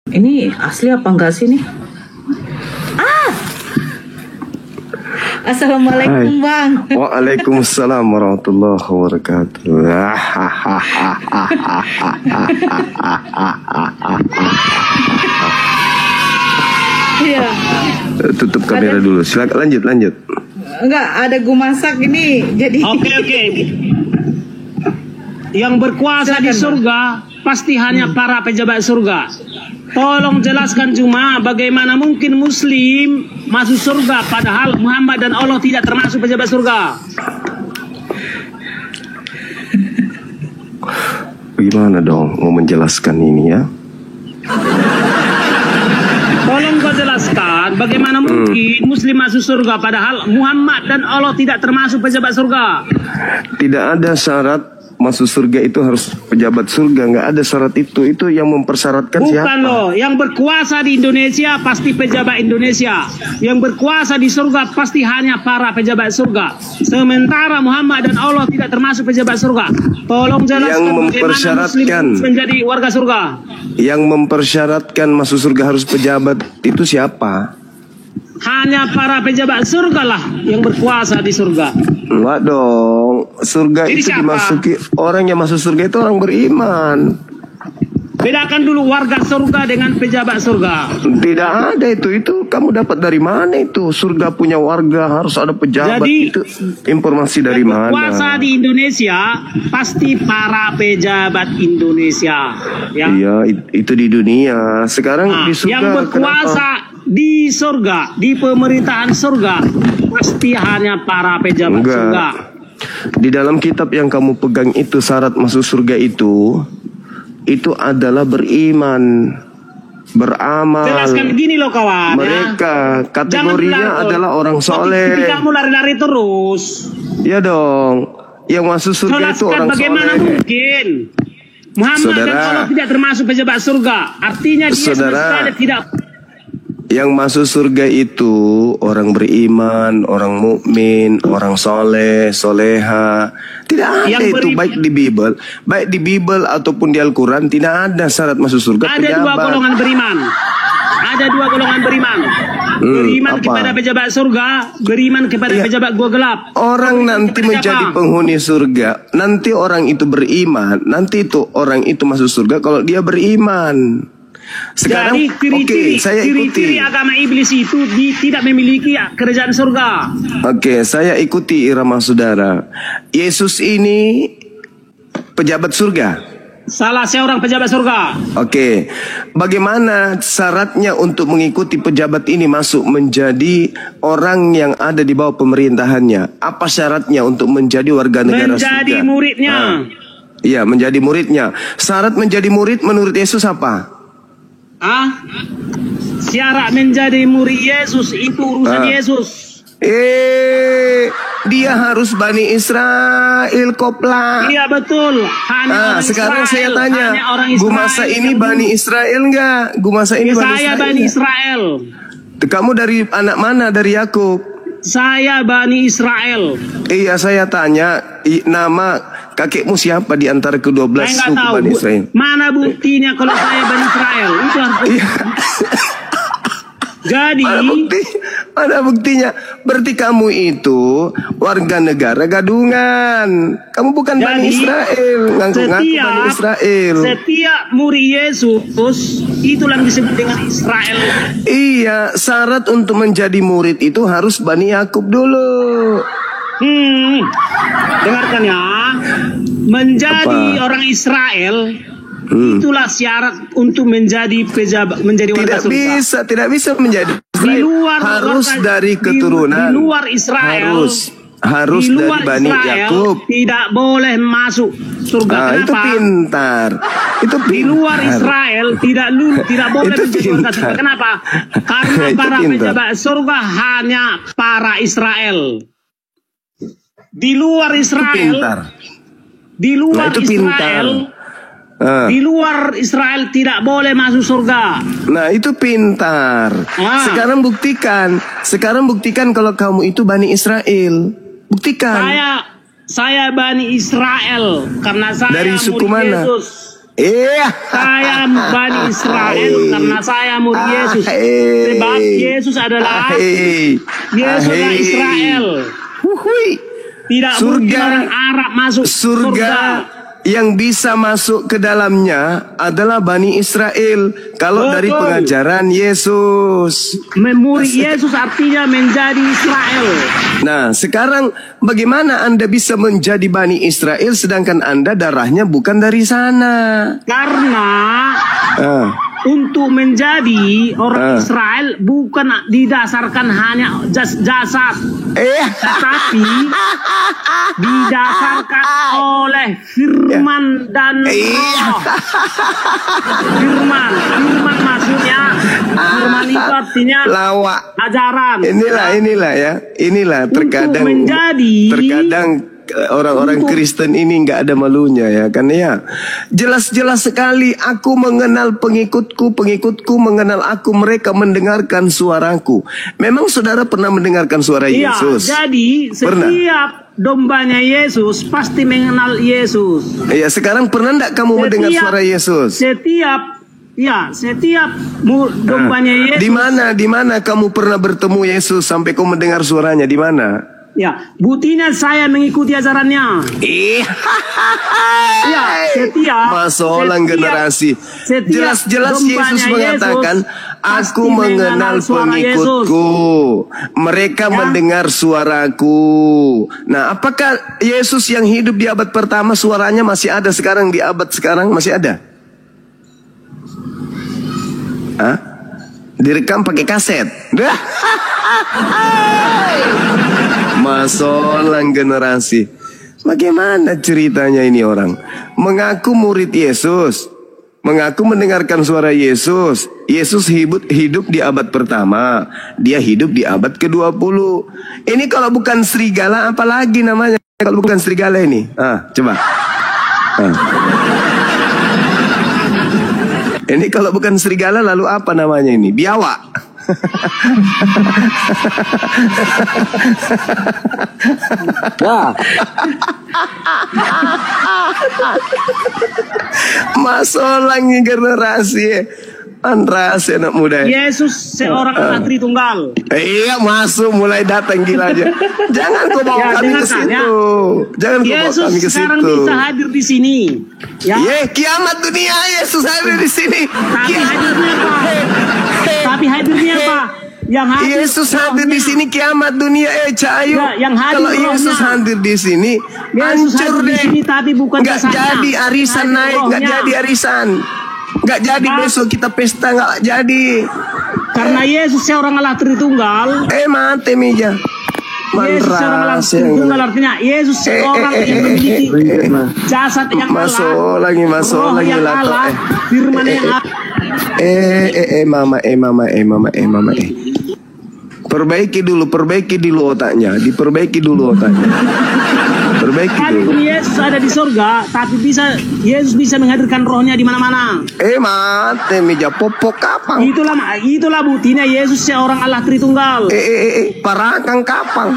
Ini asli apa enggak sih nih? Assalamualaikum Bang. Waalaikumsalam warahmatullahi wabarakatuh. Iya. Tutup kamera dulu. Silakan lanjut. Enggak, ada gue masak ini. Jadi Oke. Yang berkuasa di surga pasti hanya para pejabat surga. Tolong jelaskan cuma bagaimana mungkin Muslim masuk surga padahal Muhammad dan Allah tidak termasuk pejabat surga. Bagaimana dong mau menjelaskan ini ya? Tolong kau jelaskan bagaimana mungkin Muslim masuk surga padahal Muhammad dan Allah tidak termasuk pejabat surga. Tidak ada syarat masuk surga itu harus pejabat surga, nggak ada syarat itu yang mempersyaratkan Bukan siapa? loh, yang berkuasa di Indonesia pasti pejabat Indonesia, yang berkuasa di surga pasti hanya para pejabat surga, sementara Muhammad dan Allah tidak termasuk pejabat surga. Tolong jelaskan Yang mempersyaratkan Muslim menjadi warga surga. Yang mempersyaratkan masuk surga harus pejabat itu siapa? Hanya para pejabat surga lah yang berkuasa di surga. Enggak dong, surga Jadi itu siapa? dimasuki orang yang masuk surga itu orang beriman. Bedakan dulu warga surga dengan pejabat surga. Tidak ada itu kamu dapat dari mana itu? Surga punya warga harus ada pejabat. Jadi, itu informasi dari yang mana? berkuasa di Indonesia pasti para pejabat Indonesia. Ya. Iya, itu di dunia. Sekarang di surga Yang berkuasa di surga, di pemerintahan surga pasti hanya para pejabat Enggak. surga. Di dalam kitab yang kamu pegang itu syarat masuk surga itu adalah beriman, beramal. Jelaskan begini loh kawan. Mereka ya. kategorinya adalah orang soleh. Tapi kamu lari-lari terus. Ya dong, yang masuk surga itu Jelaskan orang bagaimana soleh. mungkin Muhammad Saudara, dan Allah tidak termasuk pejabat surga. Artinya dia sama Saudara, sekali tidak. Yang masuk surga itu orang beriman, orang mukmin, orang soleh, soleha. Tidak ada Yang itu baik di Bible ataupun di Al-Quran tidak ada syarat masuk surga Ada pejabat. dua golongan beriman. Ada dua golongan beriman. Beriman apa? kepada pejabat surga, beriman kepada Iya. pejabat gua gelap. Orang nanti kepada menjadi siapa? penghuni surga. Nanti orang itu beriman. Nanti itu orang itu masuk surga kalau dia beriman. Sekarang Jadi ciri-ciri saya ikuti. agama iblis itu tidak memiliki kerajaan surga. Oke, saya ikuti irama saudara. Yesus ini pejabat surga. Salah seorang pejabat surga. Oke, bagaimana syaratnya untuk mengikuti pejabat ini masuk menjadi orang yang ada di bawah pemerintahannya? Apa syaratnya untuk menjadi warga negara Menjadi surga? muridnya. Iya, menjadi muridnya. Syarat menjadi murid menurut Yesus apa? Syarat menjadi murid Yesus itu urusan Yesus. Dia harus Bani Israel kopla. Iya betul. Hanya orang Sekarang Israel. saya tanya, Hanya orang Gumasa Israel ini yang Bani Israel enggak? Gumasa ini Bani Saya Israel. Bani Israel. Kamu dari anak mana? Dari Yakub? Saya Bani Israel. Iya, saya tanya nama kakekmu siapa di antara ke-12 Saya nggak suku tahu. Bani Israel? Mana buktinya kalau saya Bani Israel? Itu harus. Iya. Jadi Mana buktinya? Berarti kamu itu warga negara gadungan. Kamu bukan Bani Israel. Ngaku-ngaku Bani Israel. Setiap murid Yesus itulah yang disebut dengan Israel. Iya, syarat untuk menjadi murid itu harus Bani Yakub dulu. Dengarkan ya. Menjadi Apa? orang Israel itulah syarat untuk menjadi pejabat, menjadi warga surga. Tidak bisa menjadi Di Israel. luar harus warga- dari keturunan. di luar Israel. Harus di luar dari Bani Israel Yakub. tidak boleh masuk surga. Itu Kenapa? pintar. Itu pintar. Di luar Israel tidak boleh Itu menjadi warga surga. pintar. Kenapa? Karena Itu para pintar. pejabat surga hanya para Israel. Di luar Israel, pintar. di luar itu Israel, di luar Israel tidak boleh masuk surga. Nah, itu pintar. Sekarang buktikan kalau kamu itu Bani Israel. Buktikan. Saya Bani Israel karena saya Dari suku murid mana? Yesus. Saya Bani Israel karena saya murid Yesus. Sebab Yesus adalah Israel. Tidak mungkin orang Arab masuk surga. Yang bisa masuk ke dalamnya adalah Bani Israel. Kalau dari pengajaran Yesus. Murid Yesus artinya menjadi Israel. Nah, sekarang bagaimana Anda bisa menjadi Bani Israel sedangkan Anda darahnya bukan dari sana? Karena untuk menjadi orang Israel bukan didasarkan hanya jasad, tetapi didasarkan oleh firman dan roh. Firman maksudnya firman itu artinya lawak ajaran. Inilah terkadang orang-orang Kristen ini nggak ada malunya ya kan ya. Jelas-jelas sekali aku mengenal pengikutku mengenal aku, mereka mendengarkan suaraku. Memang saudara pernah mendengarkan suara Yesus? Jadi setiap dombanya Yesus pasti mengenal Yesus. Iya, sekarang pernah enggak kamu mendengar suara Yesus? Setiap dombanya Yesus. Di mana kamu pernah bertemu Yesus sampai kau mendengar suaranya? Di mana? Ya, buktinya saya mengikuti ajarannya. Masalah generasi. Jelas-jelas Yesus mengatakan, aku mengenal pengikutku, mereka mendengar suaraku. Nah, apakah Yesus yang hidup di abad pertama suaranya masih ada sekarang di abad sekarang? Masih ada? Direkam pakai kaset. Masalah generasi. Bagaimana ceritanya ini orang? Mengaku murid Yesus, mengaku mendengarkan suara Yesus. Yesus hidup di abad pertama, dia hidup di abad ke-20. Ini kalau bukan serigala apa lagi namanya? Kalau bukan serigala ini. Coba. Ini kalau bukan serigala lalu apa namanya ini? Biawak. Masalah generasi. Andras anak muda. Yesus seorang anak Tritunggal. Iya, masuk mulai datang gila aja. Jangan kau bawa kami ke situ. Jangan kau bawa kami ke situ. Yesus sekarang bisa hadir di sini. Ya. Kiamat dunia Yesus hadir di sini. Tapi hadirnya apa? Yang hadir Yesus hadir di sini kiamat dunia Cahayu. Kalau Yesus hadir di sini, hancur deh. Tapi bukan nggak jadi arisan naik, nggak jadi arisan. Nggak jadi besok kita pesta, nggak jadi. Karena Yesus seorang Allah Tritunggal. Mati meja. Yesus seorang Allah Tritunggal artinya Yesus seorang yang memiliki jasad yang Allah. Masuk lagi Allah, firman yang Allah. Mama. Perbaiki dulu otaknya. Diperbaiki dulu otaknya. Walaupun Yesus ada di surga, tapi Yesus bisa menghadirkan rohnya di mana-mana. Mate meja popok kapang. Itulah buktinya Yesus seorang Allah Tritunggal. Parakang kapang.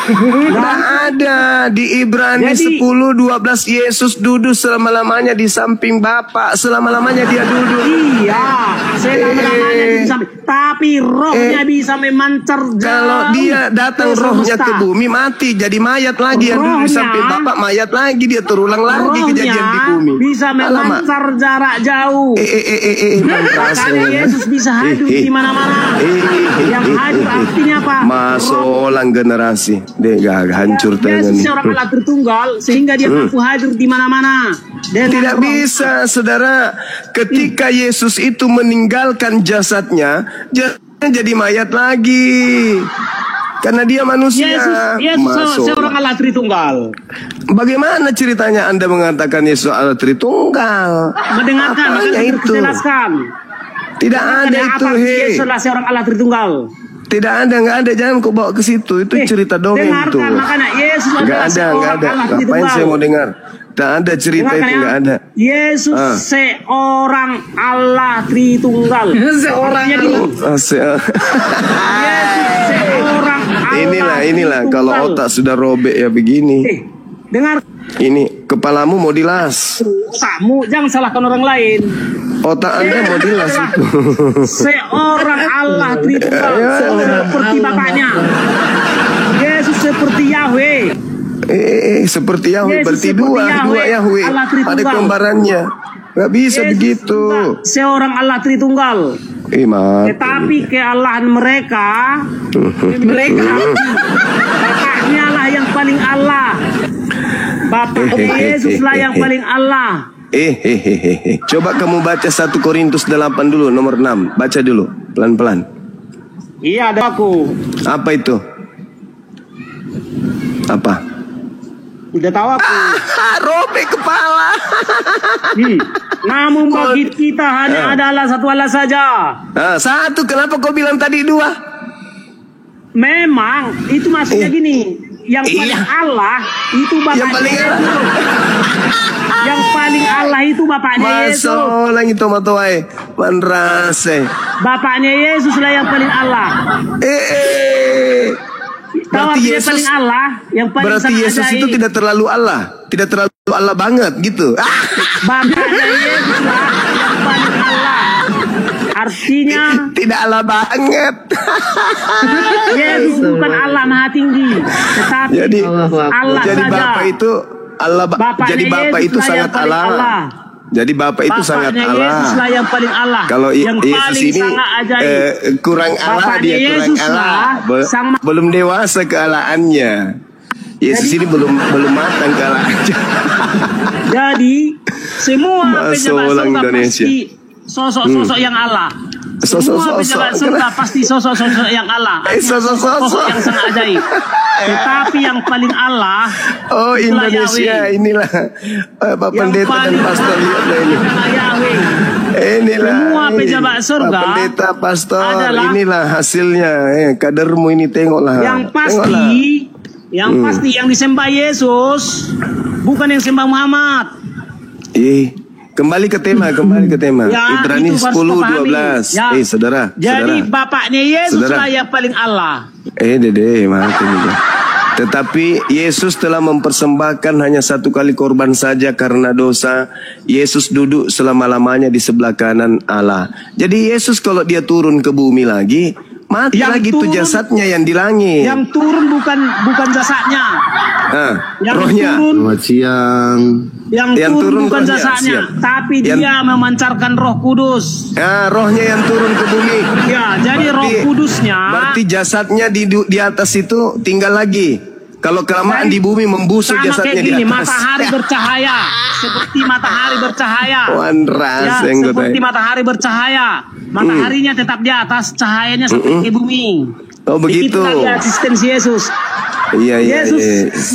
Tidak ada di Ibrani 10:12 Yesus duduk selama-lamanya di samping Bapa, selama-lamanya dia duduk. Iya, selama-lamanya di samping. Tapi rohnya bisa memancar jauh. Kalau dia datang rohnya ke bumi mati jadi mayat lagi, yang duduk di samping Bapa mayat lagi, dia terulang lagi kejadian di bumi. Bisa memancar jarak jauh. Makanya Yesus bisa hadir di mana-mana. Yang hadir artinya apa? Masalah generasi. Dia gak hancur tangan. Yesus seorang Allah Tritunggal sehingga dia mampu hadir di mana-mana. Tidak bisa, saudara. Ketika Yesus itu meninggalkan jasadnya jadi mayat lagi. Karena dia manusia. Yesus seorang Allah Tritunggal. Bagaimana ceritanya Anda mengatakan Yesus Allah Tritunggal? Mendengarkan, makanya itu. Tidak ada itu. Yesus adalah seorang Allah Tritunggal. Tidak ada, nggak ada. Jangan kau bawa ke situ. Itu cerita dongeng itu. Makanya Yesus nggak ada. Ngapain saya mau dengar? Tak ada cerita itu, nggak ada. Yesus seorang Allah Tritunggal. Seorang Yesus seorang Allah Inilah kalau otak sudah robek ya begini. Dengar Ini kepalamu mau dilas. otakmu, jangan salahkan orang lain. Otak Anda mau dilas itu. Seorang Allah Tritunggal seperti Bapaknya. Yesus seperti Yahweh. Seperti Yahweh, Yesus berarti seperti dua Yahweh. Allah Tritunggal. Ada kembarannya. Gak bisa Yesus begitu. juga seorang Allah Tritunggal. Mati. Tetapi kealahan mereka Bapaknya lah yang paling Allah. Bapaknya Yesus lah yang paling Allah. Coba kamu baca 1 Korintus 8 dulu, nomor 6. Baca dulu, pelan-pelan. Iya, ada aku. Apa itu? Apa? Udah tahu aku. Robek kepala. Namun bagi kita hanya adalah satu Allah saja. Satu, kenapa kau bilang tadi dua? Memang itu maksudnya gini. Yang paling Allah itu Yang Bapaknya paling Yesus. Yang paling Allah itu Bapaknya Yesus. Masolang itu matoai. Manrase. Bapaknya Yesus lah yang paling Allah. Tahu Berarti artinya Yesus, paling Allah, yang paling berarti sangat Yesus ajaib. itu tidak terlalu Allah, tidak terlalu Allah banget gitu. Bapaknya Yesus lah yang paling Allah. Artinya Tidak Allah banget. Yesus bukan Allah maha tinggi, tetapi Jadi Allah jadi saja. Bapak itu Allah. Bapaknya Jadi Bapak Yesus itu lah yang sangat paling Allah. Jadi Bapak itu sangat Bapaknya Allah. Yesus lah yang paling Allah. Kalau yang Yesus paling ini sangat ajaib. kurang Allah, Bapaknya dia kurang Yesus Allah. lah sang- Belum dewasa kealahannya. Yesus ini belum matang kealahannya. Jadi semua pejabat Masolang surga Indonesia. pasti sosok-sosok yang Allah. Sosok-sosok. Semua pejabat surga pasti sosok-sosok yang Allah. Sosok-sosok. yang sangat ajaib. Tetapi yang paling Allah Oh, itulah Indonesia Yahweh. inilah Pak Yang Pendeta dan paling Pastor Allah lihatlah ini. adalah Yahweh. Inilah Semua pejabat surga Pak Pendeta, Pastor, adalah- inilah hasilnya. Kadermu ini tengoklah. Yang pasti Tengoklah. pasti yang disembah Yesus bukan yang sembah Muhammad. Kembali ke tema. Ya, Ibrani itu harus 10, kau pahami. 12. Ya. Saudara. Jadi Bapaknya Yesus Saudara. lah yang paling Allah. Dede, mati nih. Tetapi Yesus telah mempersembahkan hanya satu kali korban saja karena dosa. Yesus duduk selama-lamanya di sebelah kanan Allah. Jadi Yesus kalau dia turun ke bumi lagi, mati Yang lagi itu turun- jasadnya yang di langit. Yang turun bukan jasadnya. Yang Yang rohnya. turun Selamat siang. Yang Yang turun turun bukan rohnya, jasadnya, siap. tapi Yang- dia memancarkan Roh Kudus. Rohnya yang turun ke bumi. Ya, jadi Roh Kudusnya. Berarti jasadnya di atas itu tinggal lagi. Kalau kelamaan di bumi membusuk Sama jasadnya kayak di gini, atas. matahari bercahaya, seperti matahari bercahaya. Wan ras Ya, yang gue seperti tahu. matahari bercahaya. Mataharinya tetap di atas, cahayanya seperti bumi. Oh, begitu. Itulah dia eksistensi Yesus. Iya. Yesus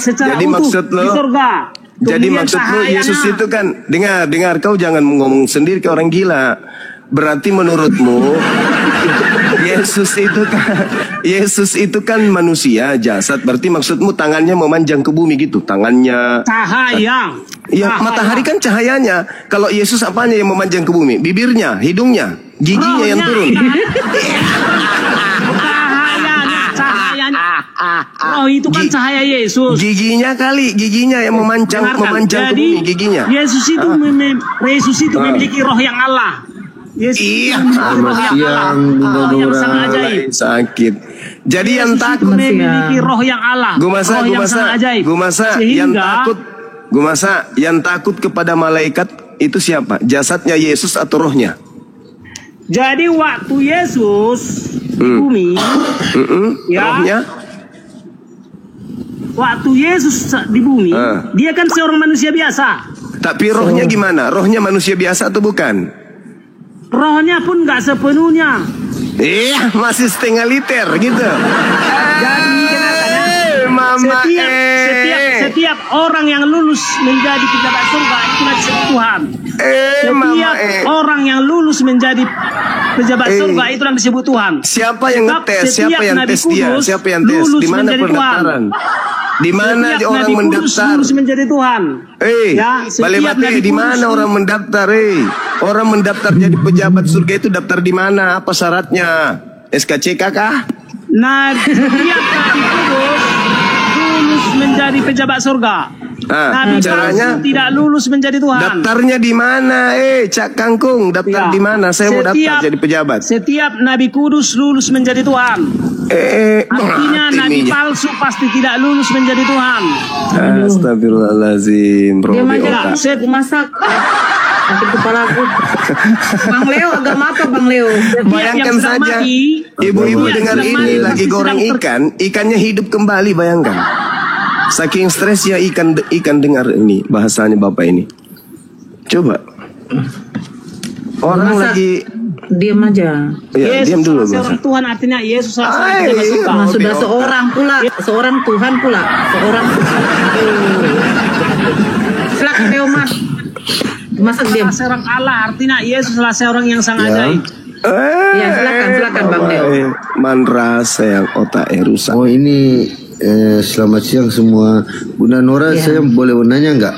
secara Jadi utuh maksud di lo, surga. jadi Kemudian maksud lo cahayanya- Yesus itu kan dengar kau jangan ngomong sendiri ke orang gila. Berarti menurutmu Yesus itu kan manusia jasad. Berarti maksudmu tangannya memanjang ke bumi gitu, tangannya. cahaya. Ya, Cahaya. matahari kan cahayanya. Kalau Yesus apanya yang memanjang ke bumi? Bibirnya, hidungnya, giginya yang turun. Cahayanya. Roh itu kan cahaya Yesus. Giginya yang memanjang Dengarkan. ke Jadi, bumi giginya. Yesus itu memiliki roh yang Allah. Yesus Iya. itu memiliki roh yang Allah. Siang, Bunda Roh yang Nura. sangat ajaib. Sakit. Jadi yang Yesus itu takut, memiliki roh yang Allah. gua masa roh yang sangat ajaib. yang takut kepada malaikat itu siapa? Jasadnya Yesus atau rohnya? Jadi waktu Yesus di bumi, ya, Rohnya? waktu Yesus di bumi, dia kan seorang manusia biasa. Tapi rohnya gimana? Rohnya manusia biasa atau bukan? Rohnya pun nggak sepenuhnya. Iya, masih setengah liter gitu. Jadi kenapa? Mama Setiap orang yang lulus menjadi pejabat surga itulah disebut Tuhan. Mama Setiap orang yang lulus menjadi pejabat surga itu yang disebut Tuhan. Siapa yang Sebab ngetes? setiap Siapa yang Nabi tes dia? Kudus Siapa yang tes? lulus Di mana menjadi pendaftaran? Di mana Setiap orang Nabi Kudus mendaftar? lulus menjadi Tuhan. Ya, setiap Bale Nabi Mate, di Kudus mana orang mendaftar? Orang mendaftar jadi pejabat surga itu daftar di mana? Apa syaratnya? SKCK kah? Nah, setiap Nabi Kudus lulus menjadi pejabat surga. Nabi caranya palsu tidak lulus menjadi Tuhan. daftarnya di mana? Cak Kangkung, daftar di mana? Saya mau daftar jadi pejabat. Setiap Nabi kudus lulus menjadi Tuhan. Artinya Nabi palsu pasti tidak lulus menjadi Tuhan. Astagfirullahaladzim. Dia Robi aja otak. aku masak. Sakit kepala aku. Bang Leo agak apa Bang Leo? Bayangkan yang sedang saja, mati, ibu-ibu yang dengar sedang ini mati, lagi pasti goreng sedang ikannya hidup kembali, bayangkan. Saking stresnya ikan dengar ini bahasanya bapak ini. Coba. Orang Masak. lagi Diam aja. ya, diam dulu salah seorang Mas. Tuhan, artinya Yesus salah seorang Ay, pejabat surga. Nah, sudah Robi seorang Tuhan pula. Silakan Leo Mas. Masak diam. Salah seorang Allah, artinya Yesus salah seorang yang sangat ajaib. Ya, silakan Bang Leo. Manrasa yang otaknya rusak. Oh ini selamat siang semua. Bunda Nora, Ya. saya boleh nanya nggak?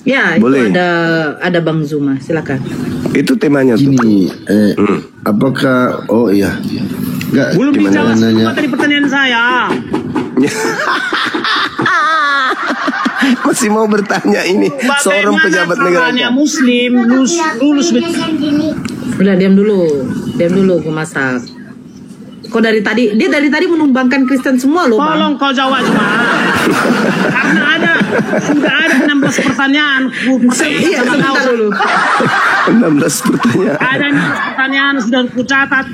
Ya, Boleh. itu ada Bang Zuma. Silakan. Itu temanya tuh. Gini, apakah? Oh iya, nggak. Belum dijawab nanya? semua tadi pertanyaan saya. Masih mau bertanya ini seorang pejabat negara. Bagaimana Muslim lulus Udah diam dulu gue masak. Kok dari tadi menumbangkan Kristen semua loh Bang. Tolong kau jawab cuma. Karena sudah ada 16 pertanyaan. Iya, sebentar dulu. 16 pertanyaan. Ada 16 pertanyaan sudah kucatat.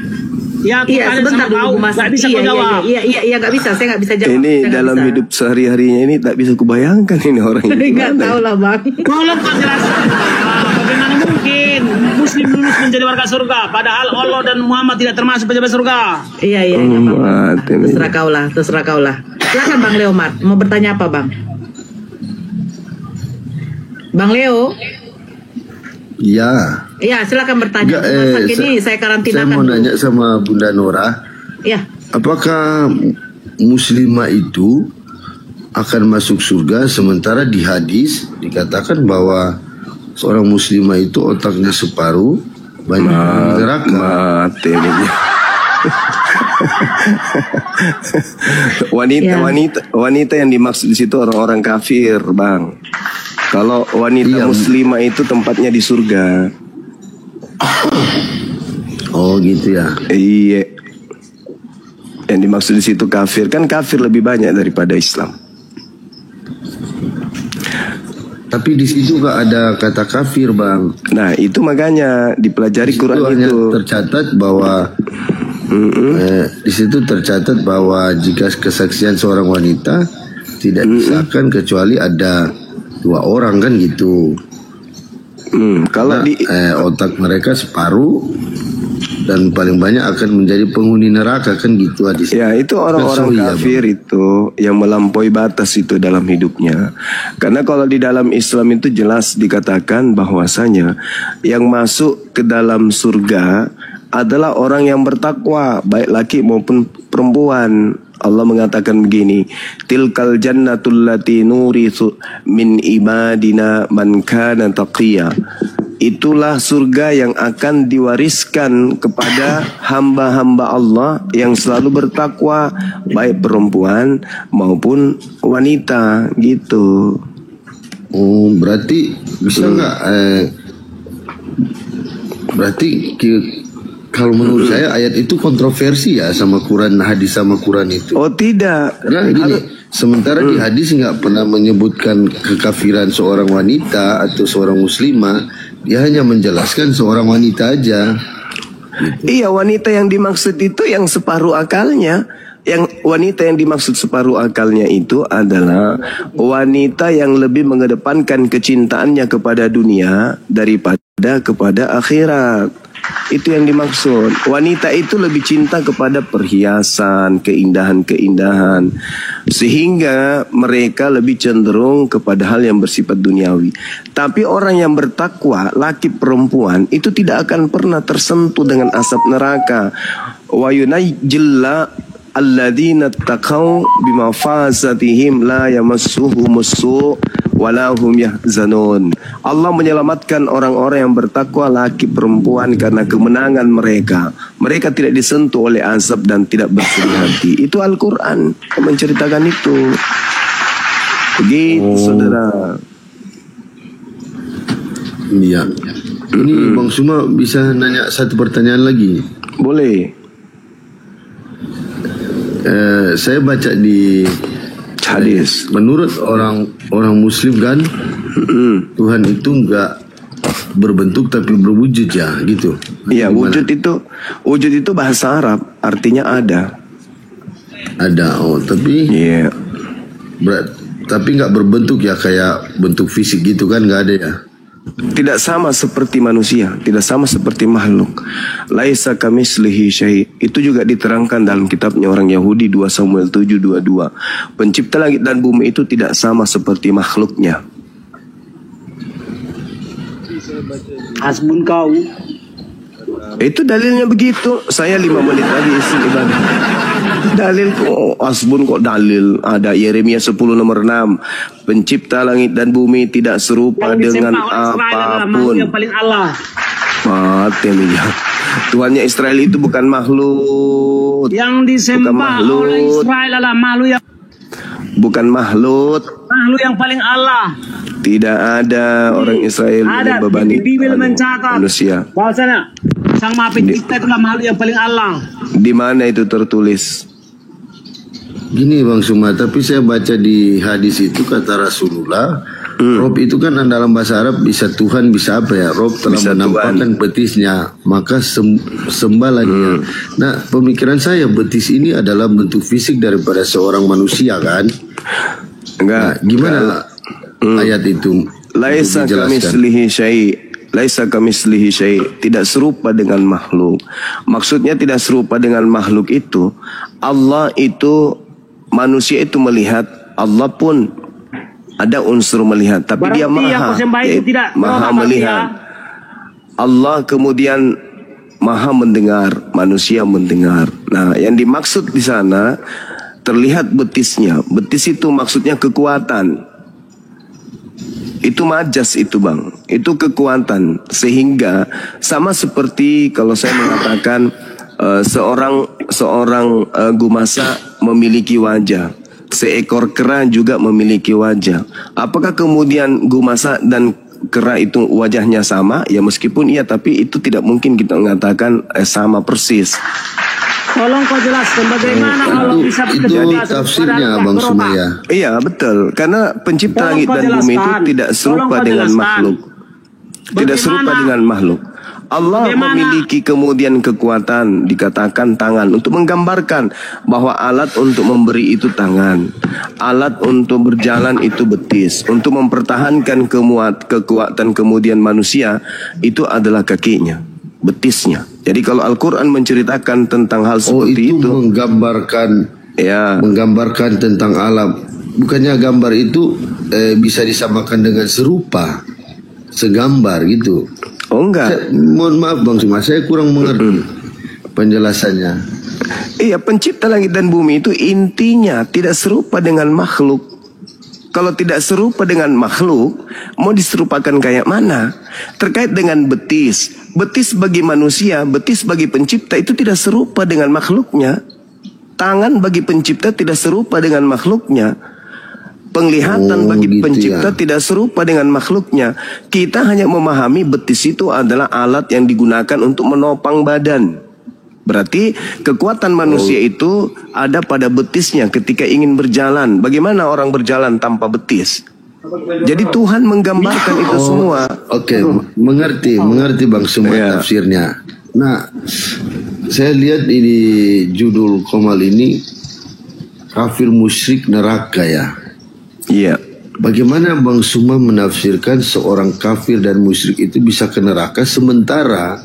Ya, Iya, sebentar dulu gue masak. Gak bisa kau jawab. Iya, nggak bisa. Saya nggak bisa jawab. Ini Saya nggak dalam bisa. hidup sehari-harinya ini tak bisa kubayangkan ini orang ini. Nggak gimana tahu ya? lah Bang. Tolong kau jelaskan. Bagaimana mungkin Muslim lulus menjadi warga surga, padahal Allah dan Muhammad tidak termasuk pejabat surga. Iya, Bang. Mati nih. Terserah kau lah. Silakan Bang Leo Mat. Mau bertanya apa Bang? Bang Leo? Ya. Iya, silakan bertanya. Nggak, Masak ini saya saya karantinakan mau dulu. nanya sama Bunda Nora, Ya. apakah muslimah itu akan masuk surga, sementara di hadis dikatakan bahwa seorang muslimah itu otaknya separuh, banyak di neraka. Mati nih. wanita yang dimaksud di situ orang-orang kafir, Bang. Kalau wanita muslimah itu tempatnya di surga. Oh gitu ya. Iya. Yang dimaksud di situ kafir, kan kafir lebih banyak daripada Islam. Tapi di situ nggak ada kata kafir, Bang. Nah, itu makanya dipelajari Itu Quran hanya itu. tercatat bahwa di situ tercatat bahwa jika kesaksian seorang wanita tidak disahkan kecuali ada 2 orang kan gitu. Kalau di Otak mereka separuh dan paling banyak akan menjadi penghuni neraka kan gitu hadisnya. ya itu orang-orang kafir itu yang melampaui batas itu dalam hidupnya. Karena kalau di dalam Islam itu jelas dikatakan bahwasanya yang masuk ke dalam surga adalah orang yang bertakwa, baik laki maupun perempuan. Allah mengatakan begini, tilkal jannatul lati nurithu min ibadina man kana taqiyya. Itulah surga yang akan diwariskan kepada hamba-hamba Allah yang selalu bertakwa, baik perempuan maupun wanita gitu. Oh, berarti bisa nggak? Berarti kalau menurut saya ayat itu kontroversi ya sama Quran, hadis sama Quran itu. Oh tidak. Karena gini, sementara di hadis nggak pernah menyebutkan kekafiran seorang wanita atau seorang muslimah, dia hanya menjelaskan seorang wanita aja. Iya, wanita yang dimaksud itu yang separuh akalnya. Yang wanita yang dimaksud separuh akalnya itu adalah wanita yang lebih mengedepankan kecintaannya kepada dunia daripada kepada akhirat. Itu yang dimaksud. Wanita itu lebih cinta kepada perhiasan, keindahan-keindahan, sehingga mereka lebih cenderung kepada hal yang bersifat duniawi. Tapi orang yang bertakwa, laki perempuan, itu tidak akan pernah tersentuh dengan asap neraka. Wa yunajjilla alladzina taqaw bimafazatihim la yamassuhumus su' wala hum yahzanun. Allah menyelamatkan orang-orang yang bertakwa, laki perempuan, karena kemenangan mereka. Mereka tidak disentuh oleh azab dan tidak bersedih hati. Itu Al-Quran yang menceritakan itu. Begitu saudara. Iya. Ini Bang Suma bisa nanya satu pertanyaan lagi? Boleh. Saya baca di Hadis. menurut orang Muslim kan, Tuhan itu enggak berbentuk tapi berwujud ya, gitu. Iya, Gimana? wujud itu bahasa Arab, artinya ada. Ada, tapi Iya. tapi nggak berbentuk ya, kayak bentuk fisik gitu kan, nggak ada ya. Tidak sama seperti manusia, tidak sama seperti makhluk. Laisa kamitslihi syai'. Itu juga diterangkan dalam kitabnya orang Yahudi 2 Samuel 7:22. Pencipta langit dan bumi itu tidak sama seperti makhluknya. Hasbun kau. Itu dalilnya begitu. Saya 5 menit lagi isi ibadah. Dalil kok asbun, kok dalil. Ada Yeremia 10 nomor 6. Pencipta langit dan bumi tidak serupa dengan apapun. Yang paling Allah. Mati ya. Tuhannya Israel itu bukan makhluk. Yang disembah oleh Israel adalah makhluk yang makhluk yang paling Allah. Tidak ada orang Israel Ada membebani di Bibel mencatat manusia. bahwasanya Sang Maha Pencipta itulah makhluk yang paling Allah. Di mana itu tertulis? Gini Bang Suma, tapi saya baca di hadis itu kata Rasulullah, Rob itu kan dalam bahasa Arab bisa Tuhan, bisa apa ya? Rob telah Bisa menampakkan betisnya, maka sembahlah dia. Nah, pemikiran saya betis ini adalah bentuk fisik daripada seorang manusia kan? Enggak. Gimana ayat itu? Laisa Untuk dijelaskan. kamitslihi syai'. Laisa kamitslihi syai'. Tidak serupa dengan makhluk. Maksudnya tidak serupa dengan makhluk itu, Allah itu, manusia itu melihat, Allah pun ada unsur melihat, tapi Berarti dia yang maha, kau sembah itu tidak maha roh melihat. Allah kemudian maha mendengar, manusia mendengar. Nah, yang dimaksud di sana terlihat betisnya. Betis itu maksudnya kekuatan. Itu majas itu Bang, itu kekuatan. Sehingga sama seperti kalau saya mengatakan seorang gumasa memiliki wajah, seekor kera juga memiliki wajah. Apakah kemudian gumasa dan kera itu wajahnya sama? Ya meskipun iya, tapi itu tidak mungkin kita mengatakan sama persis. Tolong kau jelaskan bagaimana Allah bisa Itu bekerja tafsirnya Bang Sumaya. Iya betul, karena pencipta Tolong langit kau dan bumi itu jelaskan. tidak serupa Tolong kau dengan jelaskan. makhluk. Tidak serupa dengan makhluk. Allah Bagaimana? memiliki kemudian kekuatan, dikatakan tangan, untuk menggambarkan bahwa alat untuk memberi itu tangan, alat untuk berjalan itu betis, untuk mempertahankan kekuatan kemudian manusia itu adalah kakinya, betisnya. Jadi kalau Al-Quran menceritakan tentang hal seperti itu, menggambarkan tentang alam. Bukannya gambar itu bisa disamakan dengan serupa, segambar gitu. Oh enggak. Mohon maaf Bang Suma, saya kurang mengerti penjelasannya. Iya, pencipta langit dan bumi itu intinya tidak serupa dengan makhluk. Kalau tidak serupa dengan makhluk, mau diserupakan kayak mana? Terkait dengan betis. Betis bagi manusia, betis bagi pencipta itu tidak serupa dengan makhluknya. Tangan bagi pencipta tidak serupa dengan makhluknya. Penglihatan bagi gitu pencipta ya. tidak serupa dengan makhluknya. Kita hanya memahami betis itu adalah alat yang digunakan untuk menopang badan. Berarti kekuatan manusia itu ada pada betisnya ketika ingin berjalan. Bagaimana orang berjalan tanpa betis? Jadi Tuhan menggambarkan itu semua. Oke, mengerti Bang Suma tafsirnya. Nah, saya lihat ini judul Komal ini, kafir musyrik neraka ya. Iya. Bagaimana Bang Suma menafsirkan seorang kafir dan musyrik itu bisa ke neraka, sementara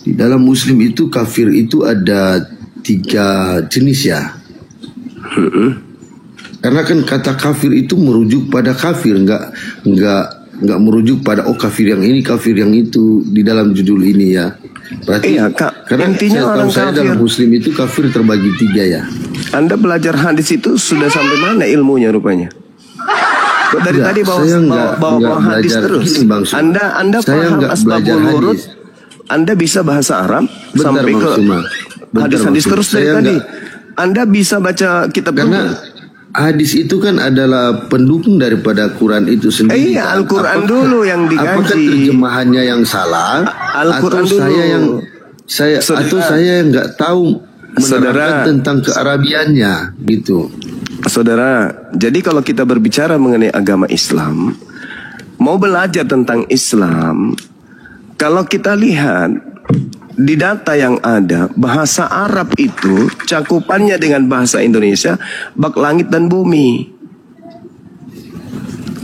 di dalam Muslim itu kafir itu ada 3 jenis ya? Karena kan kata kafir itu merujuk pada kafir, nggak merujuk pada kafir yang ini, kafir yang itu di dalam judul ini ya. Berarti karena intinya orang saya kafir dalam Muslim itu kafir terbagi 3 ya. Anda belajar hadis itu sudah sampai mana ilmunya rupanya? Kok dari tadi bawa hadis terus? Anda paham asbabul wurud? Anda bisa bahasa Arab sampai ke hadis-hadis terus dari tadi. Anda bisa baca kitab karena hadis itu kan adalah pendukung daripada Quran itu sendiri. Iya, kan? Al-Quran dulu yang Apakah dikaji. terjemahannya yang salah Al-Quran atau dulu. saya yang nggak tahu menerangkan Saudara. tentang kearabiannya gitu. Saudara, jadi kalau kita berbicara mengenai agama Islam, mau belajar tentang Islam, kalau kita lihat di data yang ada, bahasa Arab itu cakupannya dengan bahasa Indonesia bak langit dan bumi.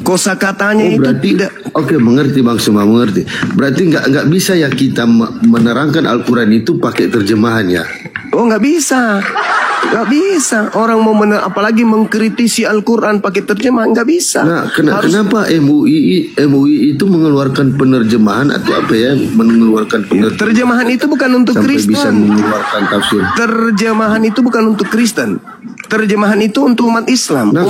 Kosakatanya itu tidak. Oke, mengerti Bang Suma, mengerti. Berarti nggak bisa ya kita menerangkan Al-Quran itu pakai terjemahan ya? Oh, nggak bisa. Nggak bisa. Orang mau apalagi mengkritisi Al-Quran pakai terjemahan, nggak bisa. Nah, kenapa MUI itu mengeluarkan penerjemahan atau apa ya? Mengeluarkan penerjemahan. Terjemahan itu bukan untuk sampai Kristen. bisa mengeluarkan tafsir. Terjemahan itu bukan untuk Kristen. Terjemahan itu untuk umat Islam. Nah,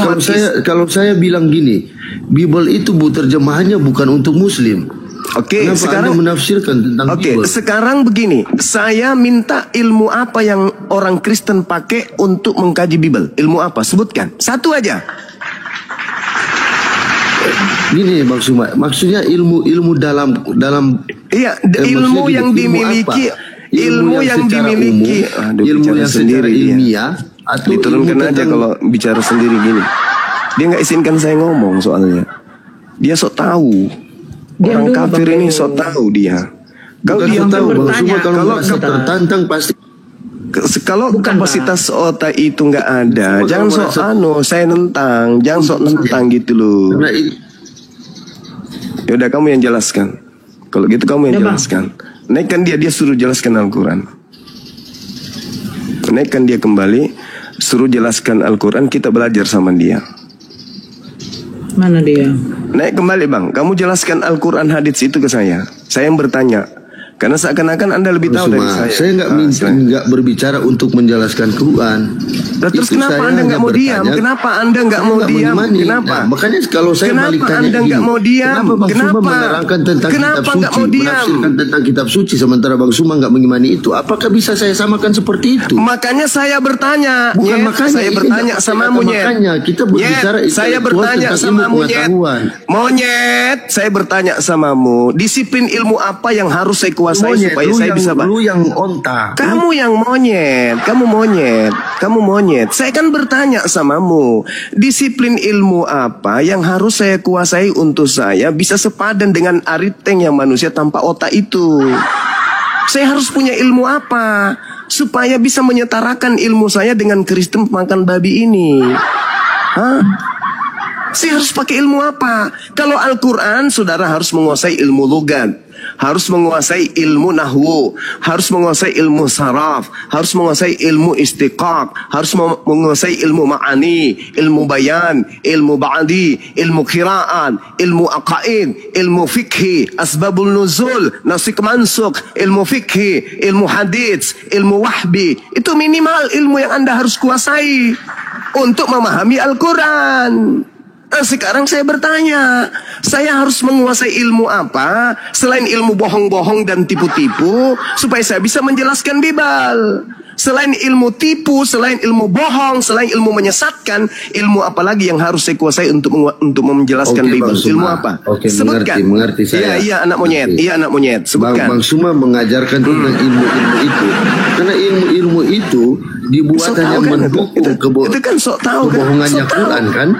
kalau saya bilang gini, Bible itu terjemahannya bukan untuk Muslim. Oke, Kenapa sekarang Anda menafsirkan tentang Bible? sekarang begini, saya minta ilmu apa yang orang Kristen pakai untuk mengkaji Bible? Ilmu apa? Sebutkan. Satu aja. Gini Bang Suma, maksudnya ilmu dalam Iya, ilmu maksudnya yang gini, dimiliki, ilmu yang secara dimiliki. umum, Aduh, ilmu bicara yang sendiri secara dia. ilmiah atau Diturunkan ilmu aja tentang- kalau bicara sendiri gini. Dia nggak izinkan saya ngomong soalnya. Dia sok tahu. Diam Orang dulu, kafir Bang ini Dewo. sok tahu dia. Kalau Bukan dia tahu Bang bertanya. Suma, kalau merasa kita- tertantang pasti kalau Bukan, kapasitas otak itu nggak ada, Cuma jangan kalau sok merasa- saya nentang, jangan sok nentang gitu loh. karena Ya udah kamu yang jelaskan. Kalau gitu kamu yang Ya, Bang. jelaskan. Naikkan dia suruh jelaskan Al-Quran. Naikkan dia kembali, suruh jelaskan Al-Quran, kita belajar sama dia. Mana dia? Naik kembali Bang, kamu jelaskan Al-Quran hadits itu ke saya. Saya yang bertanya. Karena seakan-akan Anda lebih tahu dari Suma, saya. saya nggak berbicara untuk menjelaskan Quran. Nah, terus Itu kenapa saya Anda nggak hanya mau diam? bertanya, Kenapa Anda nggak saya mau nggak diam? mengimani. Kenapa? Nah, makanya kalau saya Kenapa balik tanya Anda nggak gini, mau diam? kenapa Bang Suma Kenapa? menerangkan tentang Kenapa kitab nggak suci, mau diam? menafsirkan tentang kitab suci, sementara Bang Suma nggak mengimani itu? Apakah bisa saya samakan seperti itu? Makanya saya bertanya. Bukan Nyet, makanya, saya ini bertanya nggak sama kata Monyet. makanya, kita berbicara Nyet, saya intelektual bertanya tentang sama ilmu Monyet. pengetahuan. Monyet, saya bertanya samamu, disiplin ilmu apa yang harus saya kuasai Monyet, supaya saya bisa lu yang onta. Kamu yang monyet, kamu monyet. Saya kan bertanya samamu, disiplin ilmu apa yang harus saya kuasai untuk saya bisa sepadan dengan ariteng yang manusia tanpa otak itu. Saya harus punya ilmu apa supaya bisa menyetarakan ilmu saya dengan Kristen pemakan babi ini? Hah? Saya harus pakai ilmu apa? Kalau Al-Quran, saudara harus menguasai ilmu logat, harus menguasai ilmu nahwu, harus menguasai ilmu saraf, harus menguasai ilmu istiqaq, harus menguasai ilmu ma'ani, ilmu bayan, ilmu ba'di, ilmu kiraan, ilmu aqaid, ilmu fikhi, asbabul nuzul, nasik mansuk, ilmu fikhi, ilmu hadits, ilmu wahbi. Itu minimal ilmu yang Anda harus kuasai untuk memahami Al-Quran. Nah, sekarang saya bertanya, saya harus menguasai ilmu apa selain ilmu bohong-bohong dan tipu-tipu supaya saya bisa menjelaskan Bible? Selain ilmu tipu, selain ilmu bohong, selain ilmu menyesatkan, ilmu apa lagi yang harus saya kuasai untuk menjelaskan Oke, Bible? Bang Suma. Ilmu apa? Oke, Sebutkan. mengerti saya. Iya, anak monyet. Oke. Iya, anak monyet. Sebutkan. Bang Suma mengajarkan tentang ilmu-ilmu itu. Karena ilmu-ilmu itu dibuat Sok hanya tahu kan mendukung itu kan sok tahu kan? kebohongannya Sok tahu. Quran kan?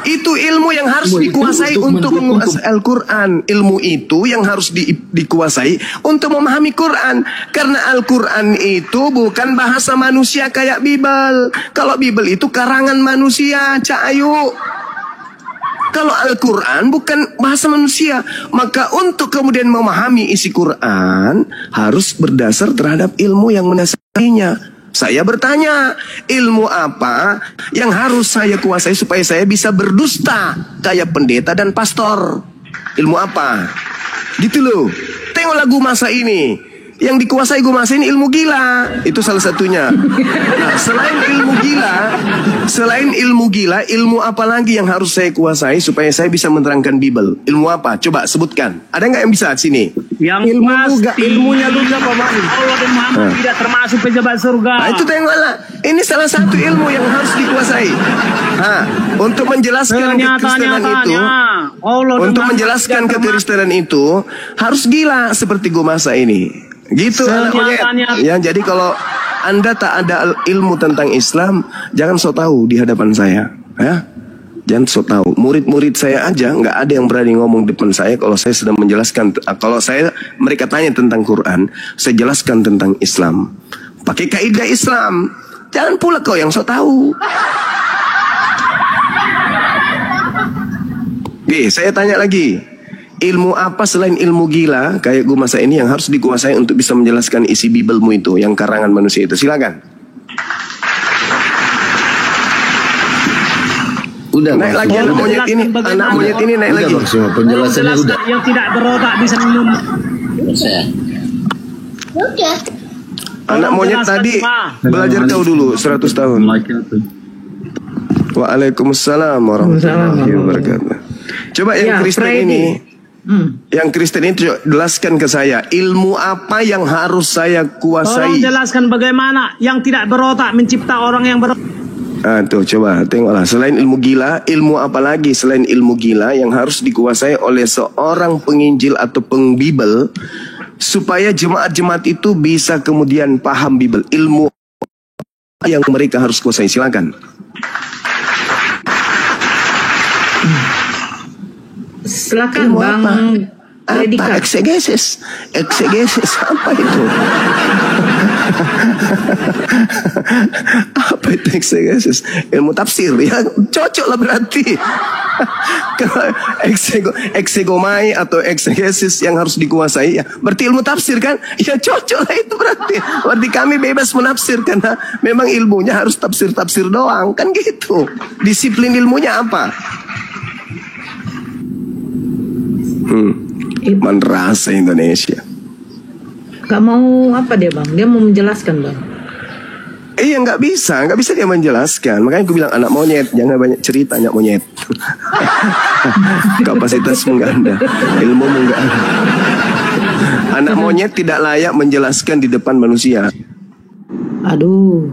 Itu ilmu yang harus Ilmu itu dikuasai untuk mendukung menguasai Al-Quran. Ilmu itu yang harus dikuasai untuk memahami Quran. Karena Al-Quran itu bukan bahasa manusia kayak Bible. Kalau Bible itu karangan manusia, Cak Ayu. Kalau Al-Quran bukan bahasa manusia, maka untuk kemudian memahami isi Quran harus berdasar terhadap ilmu yang mendasarinya. Saya bertanya, ilmu apa yang harus saya kuasai supaya saya bisa berdusta kayak pendeta dan pastor? Ilmu apa? Gitu loh. Tengok lagu masa ini. Yang dikuasai gue masa ini ilmu gila. Itu salah satunya. Nah, selain ilmu gila, ilmu apa lagi yang harus saya kuasai supaya saya bisa menerangkan Bible? Ilmu apa? Coba sebutkan. Ada nggak yang bisa sini? Yang ilmunya juga Pak Mani. Allah dan Muhammad tidak termasuk pejabat surga. Nah, itu tengoklah. Ini salah satu ilmu yang harus dikuasai. Untuk menjelaskan kekristenan itu, untuk menjelaskan kekristenan itu harus gila seperti gue masa ini. Gitu anak monyet. Ya, jadi kalau Anda tak ada ilmu tentang Islam, jangan sok tahu di hadapan saya, ya. Jangan sok tahu. Murid-murid saya aja nggak ada yang berani ngomong di depan saya kalau saya sedang menjelaskan. Kalau mereka tanya tentang Quran, saya jelaskan tentang Islam. Pakai kaidah Islam. Jangan pula kau yang sok tahu. Oke, saya tanya lagi. Ilmu apa selain ilmu gila kayak gue masa ini yang harus dikuasai untuk bisa menjelaskan isi Biblemu itu, yang karangan manusia itu? Silakan. Udah naik lagi anak monyet ini, naik lagi. Maksudnya penjelasannya udah. Yang tidak berotak bisa minum. Anak monyet tadi belajar kau dulu 100 tahun. Waalaikumsalam warahmatullahi wabarakatuh. Coba yang Kristen ini. Yang Kristen itu jelaskan ke saya, ilmu apa yang harus saya kuasai? Tolong jelaskan bagaimana yang tidak berotak mencipta orang yang berotak. Tuh coba tengoklah, selain ilmu gila, ilmu apa lagi selain ilmu gila yang harus dikuasai oleh seorang penginjil atau pengbibel supaya jemaat-jemaat itu bisa kemudian paham Bible? Ilmu yang mereka harus kuasai, silakan. Silakan Bang Apa? Eksegesis apa itu? Apa itu eksegesis? Ilmu tafsir ya, cocok lah berarti. Eksegomai atau eksegesis yang harus dikuasai ya, berarti ilmu tafsir kan? Ya cocok lah itu berarti. Berarti kami bebas menafsir karena memang ilmunya harus tafsir doang kan gitu. Disiplin ilmunya apa? Rasa Indonesia. Gak mau apa dia Bang? Dia mau menjelaskan Bang. Iya nggak bisa dia menjelaskan. Makanya aku bilang anak monyet, jangan banyak cerita anak monyet. Kapasitasmu nggak ada, ilmumu nggak ada. Anak monyet tidak layak menjelaskan di depan manusia. Aduh.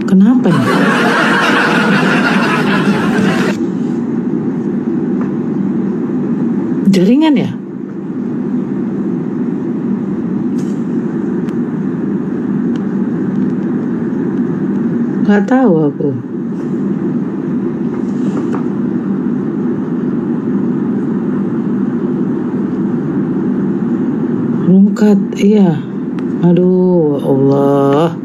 Kenapa nih? Jaringan ya? Gak tahu aku. Rungkat, iya. Aduh, Allah.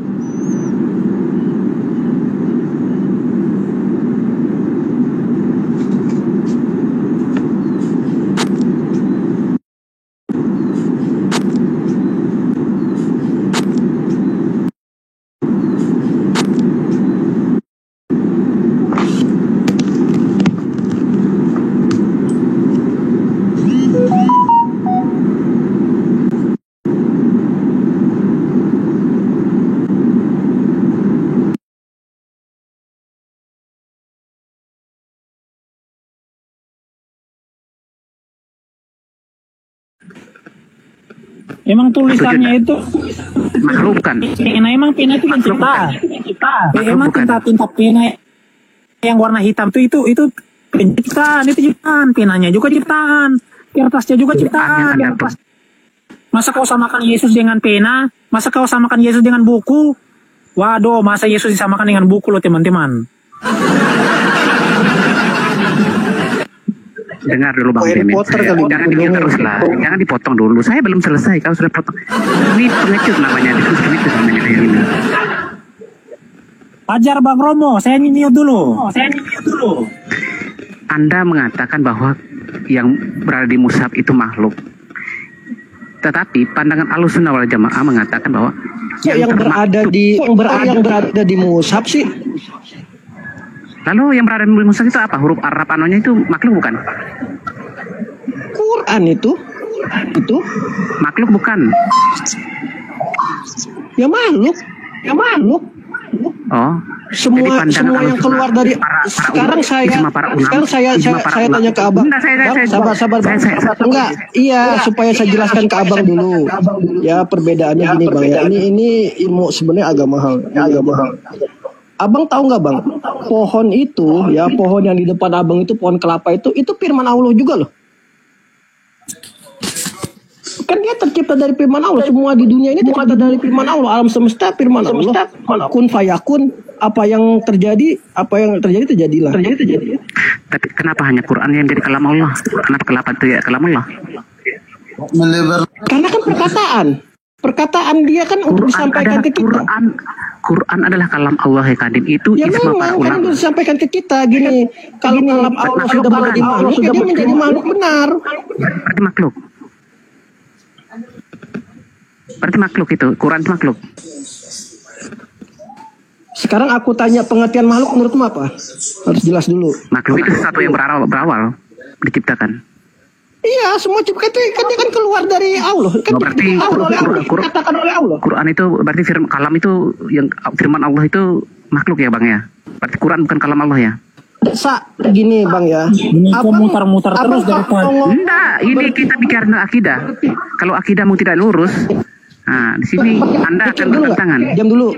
Emang tulisannya itu makhluk kan? Emang pena itu yang cipta. Emang tinta pena yang warna hitam itu penciptaan, itu ciptaan. Penanya juga ciptaan, kertasnya juga ciptaan. Masa kau samakan Yesus dengan pena? Masa kau samakan Yesus dengan buku? Waduh, masa Yesus disamakan dengan buku loh teman-teman. Dengar dulu Bang Demet, jangan dikit terus lah, jangan dipotong dulu. Saya belum selesai, kalau sudah potong. Ini pengecut namanya, diskusi pengecut namanya kayak gini. Ajar Bang Romo, saya nyinyir dulu. Anda mengatakan bahwa yang berada di mushaf itu makhluk. Tetapi pandangan Ahlussunnah wal Jamaah mengatakan bahwa yang berada di mushaf sih. Lalu yang berada di mushaf itu apa? Huruf Arab anunya itu makhluk bukan? Quran itu Makhluk bukan. ya makhluk. Oh. Semua Jadi pandangan yang keluar dari sekarang saya tanya ke abang. Enggak, Sabar. Enggak, iya supaya saya jelaskan ke abang dulu. Ya perbedaannya gini bang ya. Ini ilmu sebenarnya agak mahal. Abang tahu nggak bang? Pohon itu ya, pohon yang di depan abang itu pohon kelapa itu firman Allah juga loh. Kan dia tercipta dari firman Allah. Semua di dunia ini tercipta dari firman Allah. Alam semesta firman Allah. Kun fayakun. Apa yang terjadi terjadilah. Tapi kenapa hanya Quran yang jadi kalam Allah? Kenapa kelapa itu ya kalam Allah? Karena kan perkataan dia kan untuk disampaikan ke kita. Quran adalah kalam Allah ya Kadim. Itu Ya ijma memang para kan ulama. untuk disampaikan ke kita gini. Kalau kalam Allah sudah menjadi makhluk, ya dia menjadi makhluk benar. Berarti makhluk itu. Quran itu makhluk. Sekarang aku tanya pengertian makhluk menurutmu apa? Harus jelas dulu. Makhluk itu sesuatu yang berawal diciptakan. Iya, semua ciptaan itu kan dia kan keluar dari Allah. Kan Berarti dikatakan oleh Allah. Quran itu berarti kalam itu yang firman Allah itu makhluk ya Bang ya. Berarti Quran bukan kalam Allah ya. Gini Bang ya. Kok mutar-mutar terus dari Enggak, ini kita bicara akidah. Kalau akidahmu tidak lurus, nah di sini Anda akan bertentangan. Diam dulu.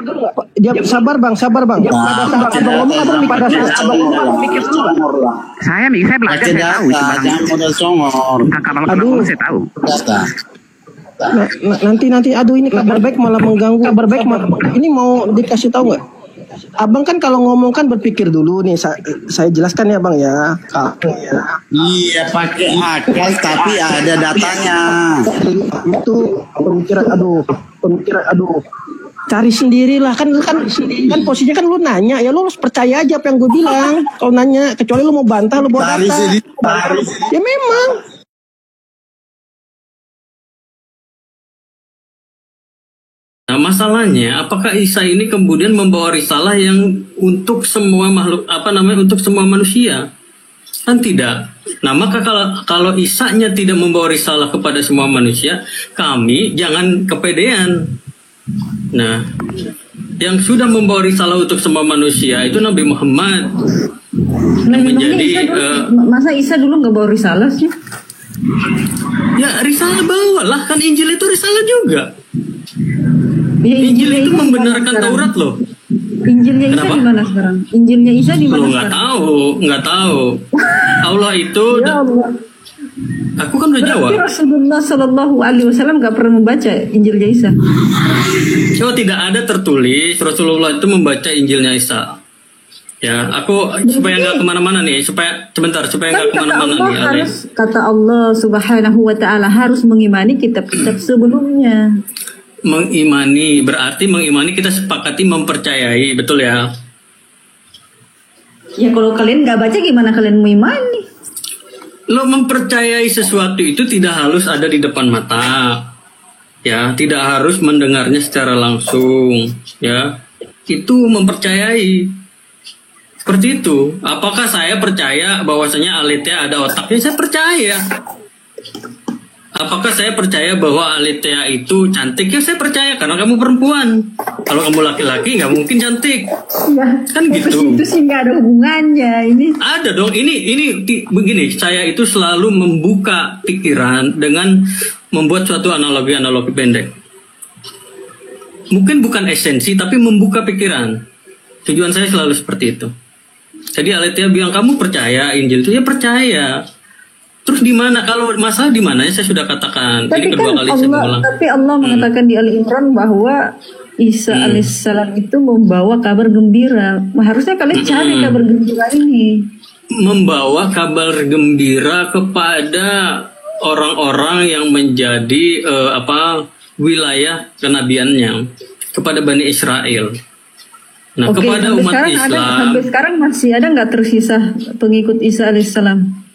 Sabar Bang. Pada saat abang ngomong abang mikir dulu. Saya belajar, saya tahu itu barang. Tentang kalam Allah saya tahu. Nanti aduh ini kabar baik malah mengganggu. Ini mau dikasih tahu nggak? Abang kan kalau ngomong kan berpikir dulu nih. Saya jelaskan ya Bang ya. Iya pakai akal tapi ada datanya. Itu pemikiran aduh. Cari sendirilah kan posisinya kan lu nanya ya, lu harus percaya aja apa yang gue bilang. Kalau nanya kecuali lu mau bantah lu bawa data. Ya memang. Nah, masalahnya apakah Isa ini kemudian membawa risalah yang untuk semua makhluk untuk semua manusia? Kan tidak. Nah, maka kalau Isa-nya tidak membawa risalah kepada semua manusia, kami jangan kepedean. Nah, yang sudah membawa risalah untuk semua manusia itu Nabi Muhammad. Masa Isa dulu nggak bawa risalah sih? Ya risalah bawalah, kan Injil itu risalah juga. Ya, Injil itu membenarkan Taurat loh. Injilnya Isa di mana sekarang? Injilnya Isa di mana sekarang? Nggak tahu. Allah itu. Ya Allah. Aku kan udah jawab. Tapi Rasulullah Shallallahu Alaihi Wasallam nggak pernah membaca Injilnya Isa. Oh, tidak ada tertulis Rasulullah itu membaca Injilnya Isa. Ya, aku supaya nggak kemana-mana nih, supaya nggak kemana-mana nih. Kata Allah Subhanahu Wa Taala harus mengimani kitab-kitab sebelumnya. Mengimani berarti kita sepakati mempercayai, betul ya? Ya kalau kalian nggak baca gimana kalian mengimani? Lo mempercayai sesuatu itu tidak harus ada di depan mata, ya, tidak harus mendengarnya secara langsung, ya, itu mempercayai. Seperti itu. Apakah saya percaya bahwasanya Aletheia ada otaknya? Saya percaya. Apakah saya percaya bahwa Aletheia itu cantik? Ya saya percaya karena kamu perempuan. Kalau kamu laki-laki nggak mungkin cantik. Ya, kan gitu. Itu sih nggak ada hubungannya ini. Ada dong. Ini begini. Saya itu selalu membuka pikiran dengan membuat suatu analogi pendek. Mungkin bukan esensi tapi membuka pikiran. Tujuan saya selalu seperti itu. Jadi Aletheia bilang kamu percaya Injil itu, ya percaya. Terus di mana? Kalau masalah di mana? Saya sudah katakan. Tapi ini kedua kan kali saya ulang. Tapi Allah mengatakan di Ali Imran bahwa Isa alaihissalam itu membawa kabar gembira. Harusnya kalian cari kabar gembira ini. Membawa kabar gembira kepada orang-orang yang menjadi wilayah kenabiannya, kepada Bani Israel. Nah, kepada umat Islam. Sampai sekarang masih ada nggak tersisa pengikut Isa alaihissalam?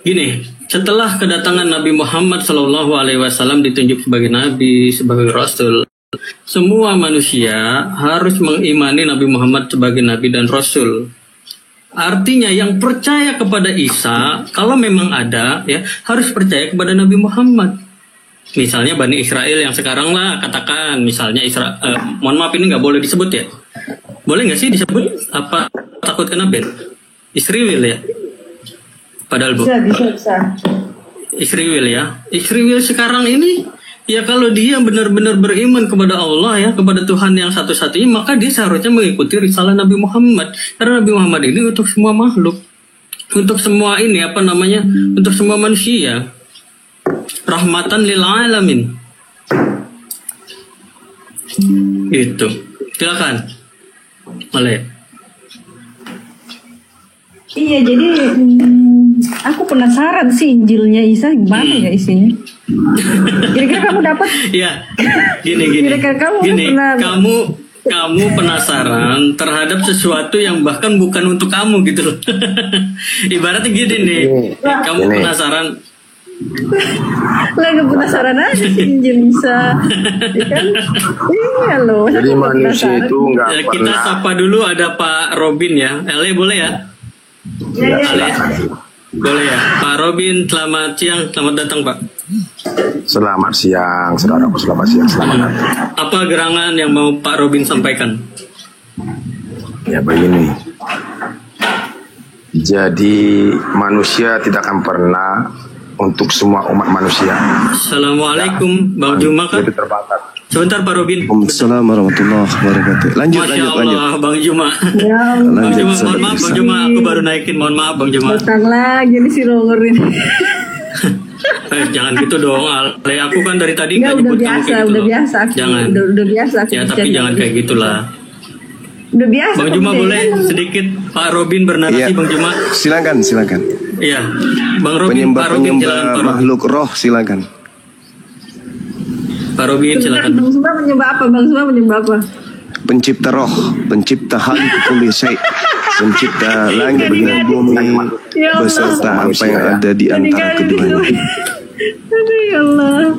Gini, setelah kedatangan Nabi Muhammad SAW ditunjuk sebagai Nabi, sebagai Rasul, semua manusia harus mengimani Nabi Muhammad sebagai Nabi dan Rasul. Artinya yang percaya kepada Isa, kalau memang ada, ya harus percaya kepada Nabi Muhammad. Misalnya Bani Israel yang sekarang lah, katakan misalnya mohon maaf ini nggak boleh disebut ya. Boleh nggak sih disebut? Apa takut kena ban? Israel ya. Padahal Bu. Bisa. Israel ya. Israel sekarang ini ya kalau dia benar-benar beriman kepada Allah ya, kepada Tuhan yang satu-satunya, maka dia seharusnya mengikuti risalah Nabi Muhammad. Karena Nabi Muhammad ini untuk semua makhluk, untuk semua ini untuk semua manusia. Rahmatan lil alamin. Itu. Silakan. Boleh. Iya, jadi aku penasaran sih Injilnya Isa gimana ya isinya. Kira-kira kamu dapat? Iya. Gini. Kira-kira Kamu penasaran terhadap sesuatu yang bahkan bukan untuk kamu gitu loh. Ibaratnya gini nih. Kamu penasaran. Lagi penasaran aja sih Injil Isa. Ya kan? Iya loh. Jadi manusia itu nggak Ya, kita pernah. sapa dulu ada Pak Robin ya. Ele boleh ya? Ale. Boleh ya. Pak Robin, selamat siang, selamat datang Pak. Selamat siang, saudaraku. Selamat siang, selamat datang. Apa gerangan yang mau Pak Robin sampaikan? Ya begini. Jadi manusia tidak akan pernah untuk semua umat manusia. Assalamualaikum, Bang Juma kan? Itu terbatas. Sebentar Pak Robin. Waalaikumsalam warahmatullahi wabarakatuh. Lanjut. Masya Allah, Bang Juma. Ya, Bang Juma, Lanjut, mohon maaf Bang Juma, aku baru naikin, mohon maaf Bang Juma. datang lagi nih si Ronger ini. Jangan gitu dong, Ale. Aku kan dari tadi Enggak, nggak udah nyebut kamu biasa, kayak gitu udah loh. biasa. Aku. Jangan. Udah biasa. Aku Ya tapi bercanda. jangan kayak gitulah. Udah biasa. Bang aku Juma bercanda. boleh sedikit Pak Robin bernarasi Iya. Bang Juma. Silakan. Iya. Bang Robin, Pak Robin silakan Pak Robin. Makhluk roh, silakan. Pak Robin silakan. Bang Suma menyembah apa? Bang Suma menyembah apa? Pencipta roh, pencipta khaliq kulli syai', pencipta langit dan bumi Ya Allah. beserta apa yang ada di antara keduanya. Aduh ya Allah.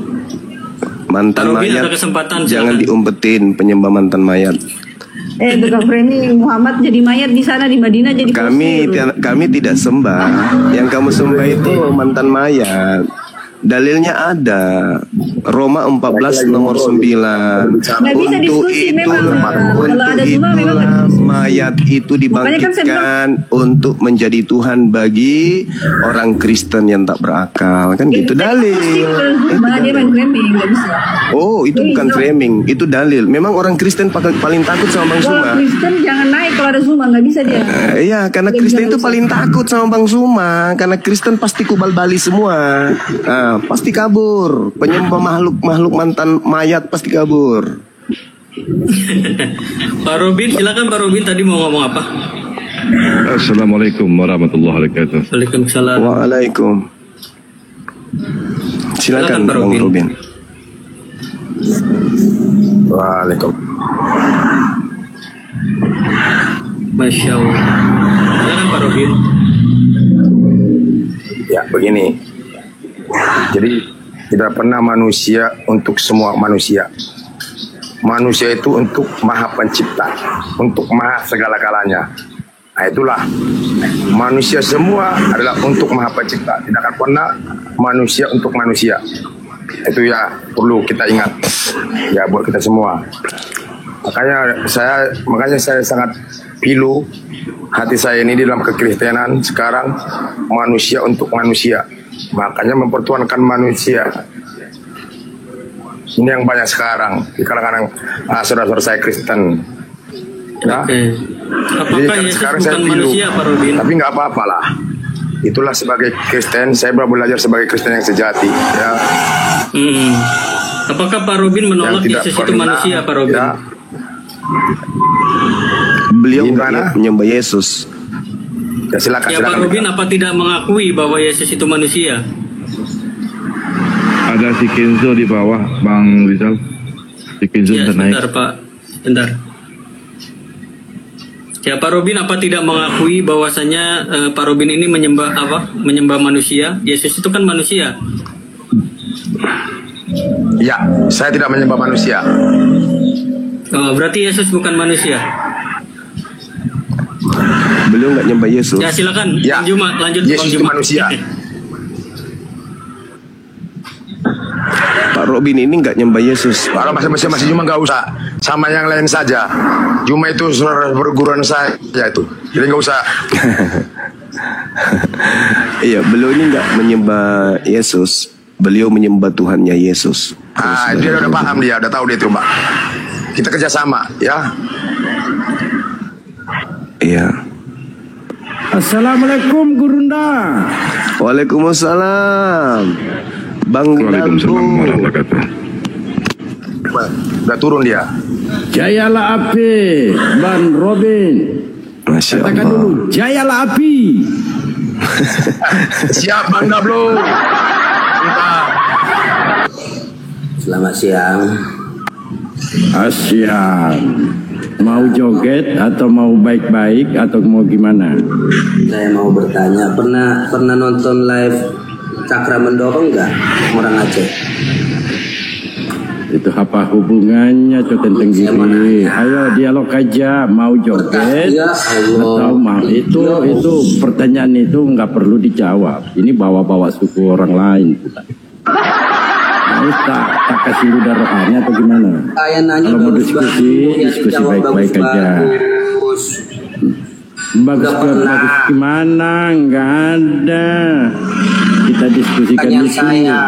Mantan Pak Robin, mayat, ada kesempatan, jangan silakan. diumpetin penyembah mantan mayat. Tukang framing Muhammad jadi mayat di sana di Madinah jadi Kami tidak sembah. Yang kamu sembah itu mantan mayat. Dalilnya ada. Roma 14 nomor 9. Nggak bisa Untuk diskusi memang. Kalau ada Zuma memang nggak itulah diskusi. mayat itu Makanya kan saya dibangkitkan untuk menjadi Tuhan bagi orang Kristen yang tak berakal. Kan gitu dalil. Malah dia main framing nggak bisa. Oh, itu bukan framing, itu dalil. Memang orang Kristen paling takut sama Bang Kalau Zuma. Kristen jangan naik kalau ada Zuma nggak bisa dia. Iya, karena Kristen itu paling takut sama Bang Zuma. Karena Kristen pasti kubal bali semua. Pasti kabur. Penyembah makhluk mantan mayat pasti kabur. Pak Robin silakan Pak Robin, tadi mau ngomong apa? Assalamualaikum warahmatullahi wabarakatuh. Waalaikumsalam. Waalaikum. Silakan Pak Bang Robin. Waalaikumsalam. Masya Allah. Silakan Pak Robin. Ya begini. Jadi tidak pernah manusia untuk semua manusia. Manusia itu untuk Maha Pencipta, untuk Maha segala-galanya. Nah itulah manusia semua adalah untuk Maha Pencipta. Tidak akan pernah manusia untuk manusia. Itu ya perlu kita ingat ya buat kita semua. Makanya saya sangat pilu hati saya ini dalam kekristenan sekarang, manusia untuk manusia. Makanya mempertuhankan manusia. Ini yang banyak sekarang di kalangan saudara-saudara saya Kristen. Ya. Oke. Jadi Apakah Yesus sekarang saya bukan pilu, manusia Pak Robin? tapi nggak apa-apa lah. Itulah sebagai Kristen, saya belajar sebagai Kristen yang sejati. Ya. Apakah Pak Robin menolak Yang tidak Yesus itu pernah, manusia Pak Robin? ya. Beliau Gimana? menyembah Yesus. Ya silakan. Ya Pak Robin apa tidak mengakui bahwa Yesus itu manusia? Ada si Kenzo di bawah, Bang Rizal. Si Kenzo Ya naik. sebentar Pak, sebentar. Ya Pak Robin apa tidak mengakui bahwasanya Pak Robin ini menyembah Menyembah manusia? Yesus itu kan manusia. Ya, saya tidak menyembah manusia. Oh, berarti Yesus bukan manusia. Beliau nggak nyembah Yesus. Ya silakan. Ya. Bang Juma, lanjut. Yesus Bang itu Juma. manusia. Pak Robin ini nggak nyembah Yesus. Kalau masih Juma nggak usah, sama yang lain saja. Juma itu saudara perguruan saya itu, jadi nggak usah. Iya, beliau ini nggak menyembah Yesus. Beliau menyembah Tuhannya Yesus. Dia udah paham, dia udah tahu dia itu, Mbak. Kita kerjasama, ya. Iya. Assalamualaikum Gurunda. Waalaikumsalam. Bang Dalbo. Udah turun dia. Jayalah api, Bang Robin. Masya Katakan Allah. dulu, jayalah api. Siap Bang Dablo. Selamat siang. Siang. Mau joget atau mau baik-baik atau mau gimana? Saya mau bertanya, pernah nonton live Cakra Mendorong nggak orang Aceh? Itu apa hubungannya tuh tentang gini? Ayo dialog aja, mau joget Ya Allah. atau mau itu pertanyaan itu nggak perlu dijawab. Ini bawa-bawa suku orang lain. Mau tak kasih ludah rohani atau gimana? Saya nanya Kalau mau diskusi baik-baik aja. Bagus gimana? Nggak ada. Kita diskusikan Tanya itu. saya,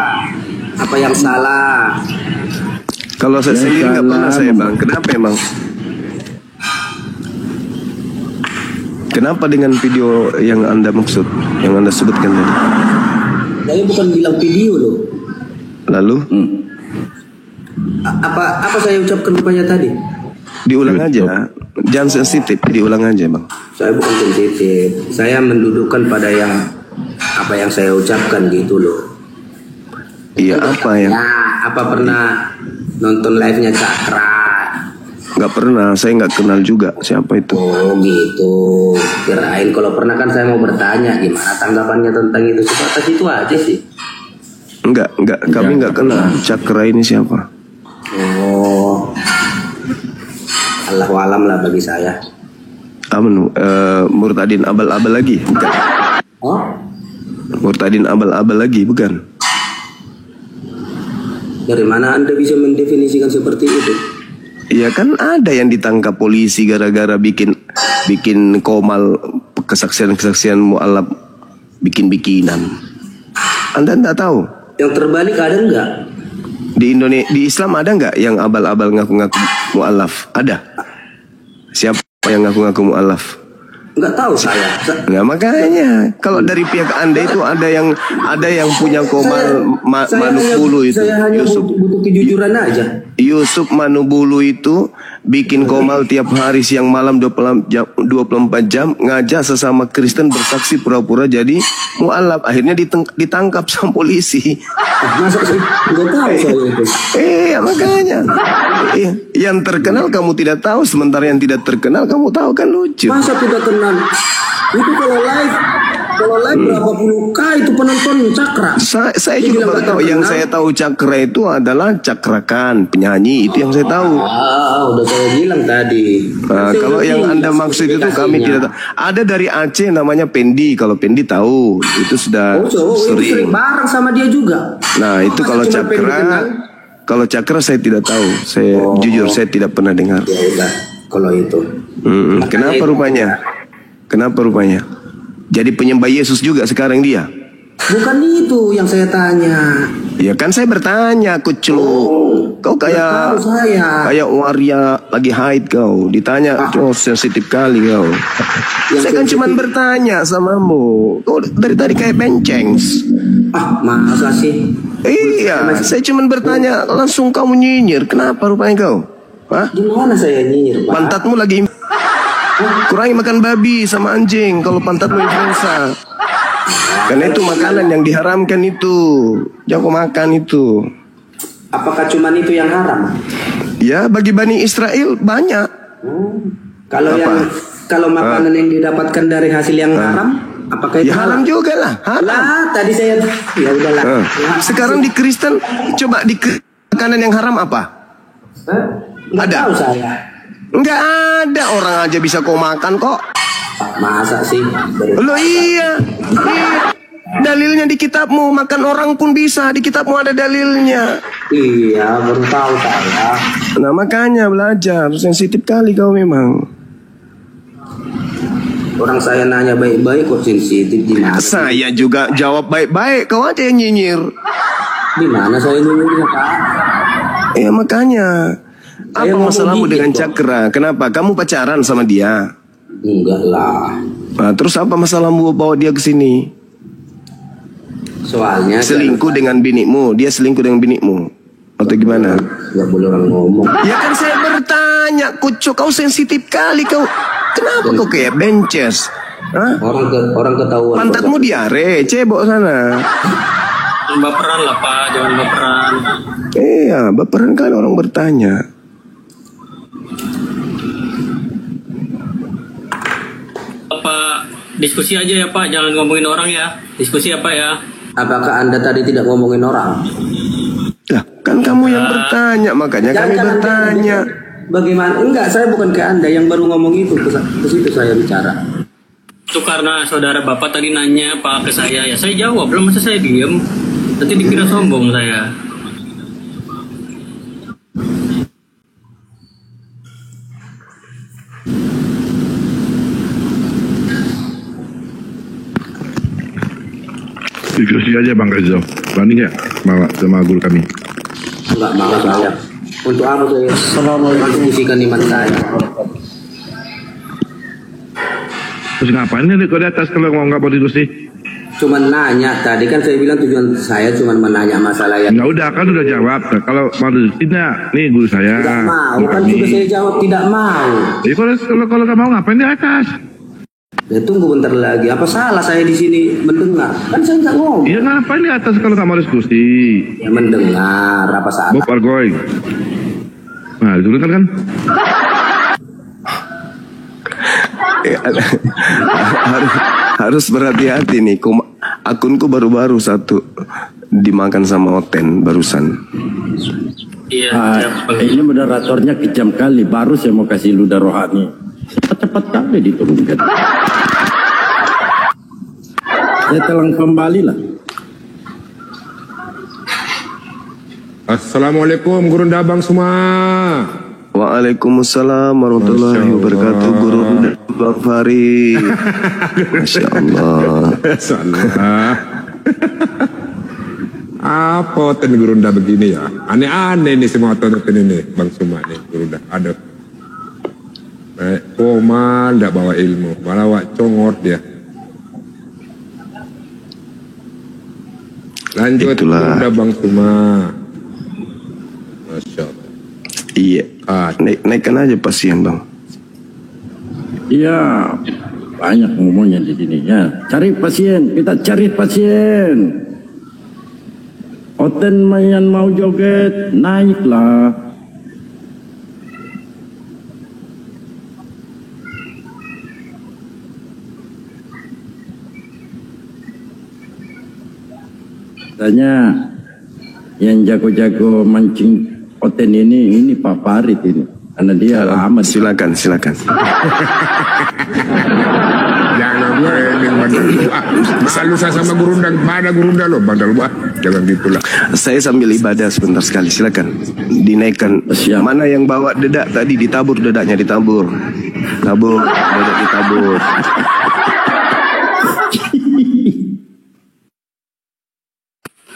apa yang salah? Kalau saya sendiri nggak pernah saya Bang. Kenapa emang? Kenapa dengan video yang Anda maksud, yang Anda sebutkan tadi? Saya bukan bilang video loh. Lalu? Apa saya ucapkan rupanya tadi? Diulang aja. Jangan sensitif, diulang aja Bang. Saya bukan sensitif. Saya mendudukkan pada apa yang saya ucapkan gitu loh. Iya, apa yang? Nah, apa pernah nonton live-nya Cakra? Nggak pernah, saya nggak kenal juga siapa itu. Oh gitu. Kirain kalau pernah kan saya mau bertanya gimana tanggapannya tentang itu. Sebatas itu aja sih. Enggak, kami nggak kenal. Cakra ini siapa? Oh, Allahu alam lah bagi saya. Murtadin abal-abal lagi, bukan? Oh? Murtadin abal-abal lagi, bukan? Dari mana Anda bisa mendefinisikan seperti itu? Iya kan ada yang ditangkap polisi gara-gara bikin komal kesaksian mu'alaf bikin-bikinan. Anda enggak tahu? Yang terbalik ada enggak? Di Indonesia, di Islam ada enggak yang abal-abal ngaku-ngaku mu'alaf? Ada. Siapa yang ngaku-ngaku mu'alaf? Enggak tahu saya. Nah makanya kalau dari pihak Anda itu ada yang punya komal Manubulu itu. Saya hanya butuh kejujuran aja. Yusuf Manubulu itu bikin komal tiap hari siang malam 24 jam ngajak sesama Kristen bersaksi pura-pura jadi mu'alaf. Akhirnya ditangkap sama polisi. Masa enggak tahu saya itu. Makanya. Yang terkenal kamu tidak tahu, sementara yang tidak terkenal kamu tahu, kan lucu. Masa tidak kenal? Itu kalau live berapa puluh K itu penonton Cakra. Saya juga baru tahu. Yang saya tahu Cakra itu adalah Cakrakan, penyanyi, itu yang saya tahu. Udah saya bilang tadi. Kalau yang Anda maksud itu kami tidak tahu. Ada dari Aceh namanya Pendi. Kalau Pendi tahu, itu sudah sering bareng sama dia juga. Nah itu kalau Cakra saya tidak tahu. Saya jujur saya tidak pernah dengar. Ya udah, kalau itu. Kenapa rupanya? Jadi penyembah Yesus juga sekarang dia? Bukan itu yang saya tanya. Ya kan saya bertanya, kuclu. Kau kayak waria lagi haid kau. Ditanya, sensitif kali kau. Saya kan cuma bertanya samamu. Kau dari tadi kayak bencengs. Masa sih? Iya, saya cuma bertanya, langsung kamu nyinyir. Kenapa rupanya kau? Gimana saya nyinyir, Pak? Pantatmu lagi kurangi makan babi sama anjing kalau pantatmu influenza. Karena itu makanan yang diharamkan itu. Jangan kau makan itu. Apakah cuma itu yang haram? Ya, bagi Bani Israel banyak. Kalau makanan yang didapatkan dari hasil yang haram, apakah itu haram juga lah? Lah, tadi saya ya udahlah. Sekarang di Kristen coba di makanan yang haram apa? Nggak tahu saya. Enggak ada, orang aja bisa kau makan kok. Masa sih? Loh iya. Dalilnya di kitabmu, makan orang pun bisa, di kitabmu ada dalilnya. Iya, baru tahu saya. Nah makanya belajar, sensitif kali kau memang. Orang saya nanya baik-baik kok sensitif gimana? Saya juga jawab baik-baik, kau aja yang nyinyir. Di mana saya nyinyirnya, Pak? Ya makanya. Apa masalahmu dengan Cakra? Kenapa? Kamu pacaran sama dia? Enggak lah. Nah, terus apa masalahmu bawa dia ke sini? Soalnya selingkuh dengan binikmu, dia selingkuh dengan binikmu, atau gimana? Gak boleh orang ngomong. Ya kan saya bertanya, kucuk, kau sensitif kali kau. Kenapa kau kayak bences? Hah? Orang ketahuan. Pantatmu diare, cebok sana. Baperan lah Pak, jangan baperan. Iya, baperan kan orang bertanya. Pak, diskusi aja ya Pak, jangan ngomongin orang ya. Diskusi apa ya? Apakah Anda tadi tidak ngomongin orang? Lah, kan kamu yang bertanya, makanya kami bertanya. Bagaimana? Enggak, saya bukan ke Anda yang baru ngomong itu. Ke situ saya bicara. Itu karena saudara Bapak tadi nanya Pak ke saya, ya saya jawab, belum masa saya diem. Nanti dikira sombong saya. Diskusi aja Bang Rizal. Berani nggak bawa sama guru kami? Enggak mau saya. Untuk apa saya mendiskusikan iman saya? Terus ngapain nih kau di atas kalau nggak mau diskusi? Cuman nanya, tadi kan saya bilang tujuan saya cuma menanya masalah yang... Ya udah kan udah jawab. Kalau mau diskusinya, nih guru saya. Tidak mau, kan sudah saya jawab tidak mau. Ya kalau nggak mau ngapain di atas? Ya tunggu bentar lagi. Apa salah saya di sini mendengar? Kan saya nggak ngomong. Iya ngapain di atas kalau nggak mau diskusi? Ya mendengar. Apa salah? Bob Argoy. Nah itu kan harus berhati-hati nih. Akunku baru-baru satu dimakan sama Oten barusan. Iya. Ini moderatornya kejam kali. Baru saya mau kasih ludah rohani. Cepat-cepat kali diturunkan. Saya telang kembali lah. Assalamualaikum Guru Dabang semua. Waalaikumsalam warahmatullahi wabarakatuh. Guru Bang Fari. Masya Allah. Apa ten Gurunda begini ya? Aneh-aneh nih semua tonton ini Bang Suma nih Gurunda. Ada koma ndak bawa ilmu, malah wak congor dia. Lanjut Gurunda Bang Suma. Masya Allah. Iya. Naikkan aja pasien Bang. Iya, banyak ngomongnya di sini ya. Cari pasien, kita cari pasien. Oten mayan mau joget, naiklah. Tanya yang jago-jago mancing Oten ini Pak Farid ini. Karena dia lama. Silakan. Jangan training bandel. Malu saya sama Gurunda, mana Gurunda lo bandel wah. Jangan gitulah. Saya sambil ibadah sebentar sekali. Silakan dinaikkan. Mana yang bawa dedak tadi ditabur, dedaknya ditabur. Tabur, dedak ditabur.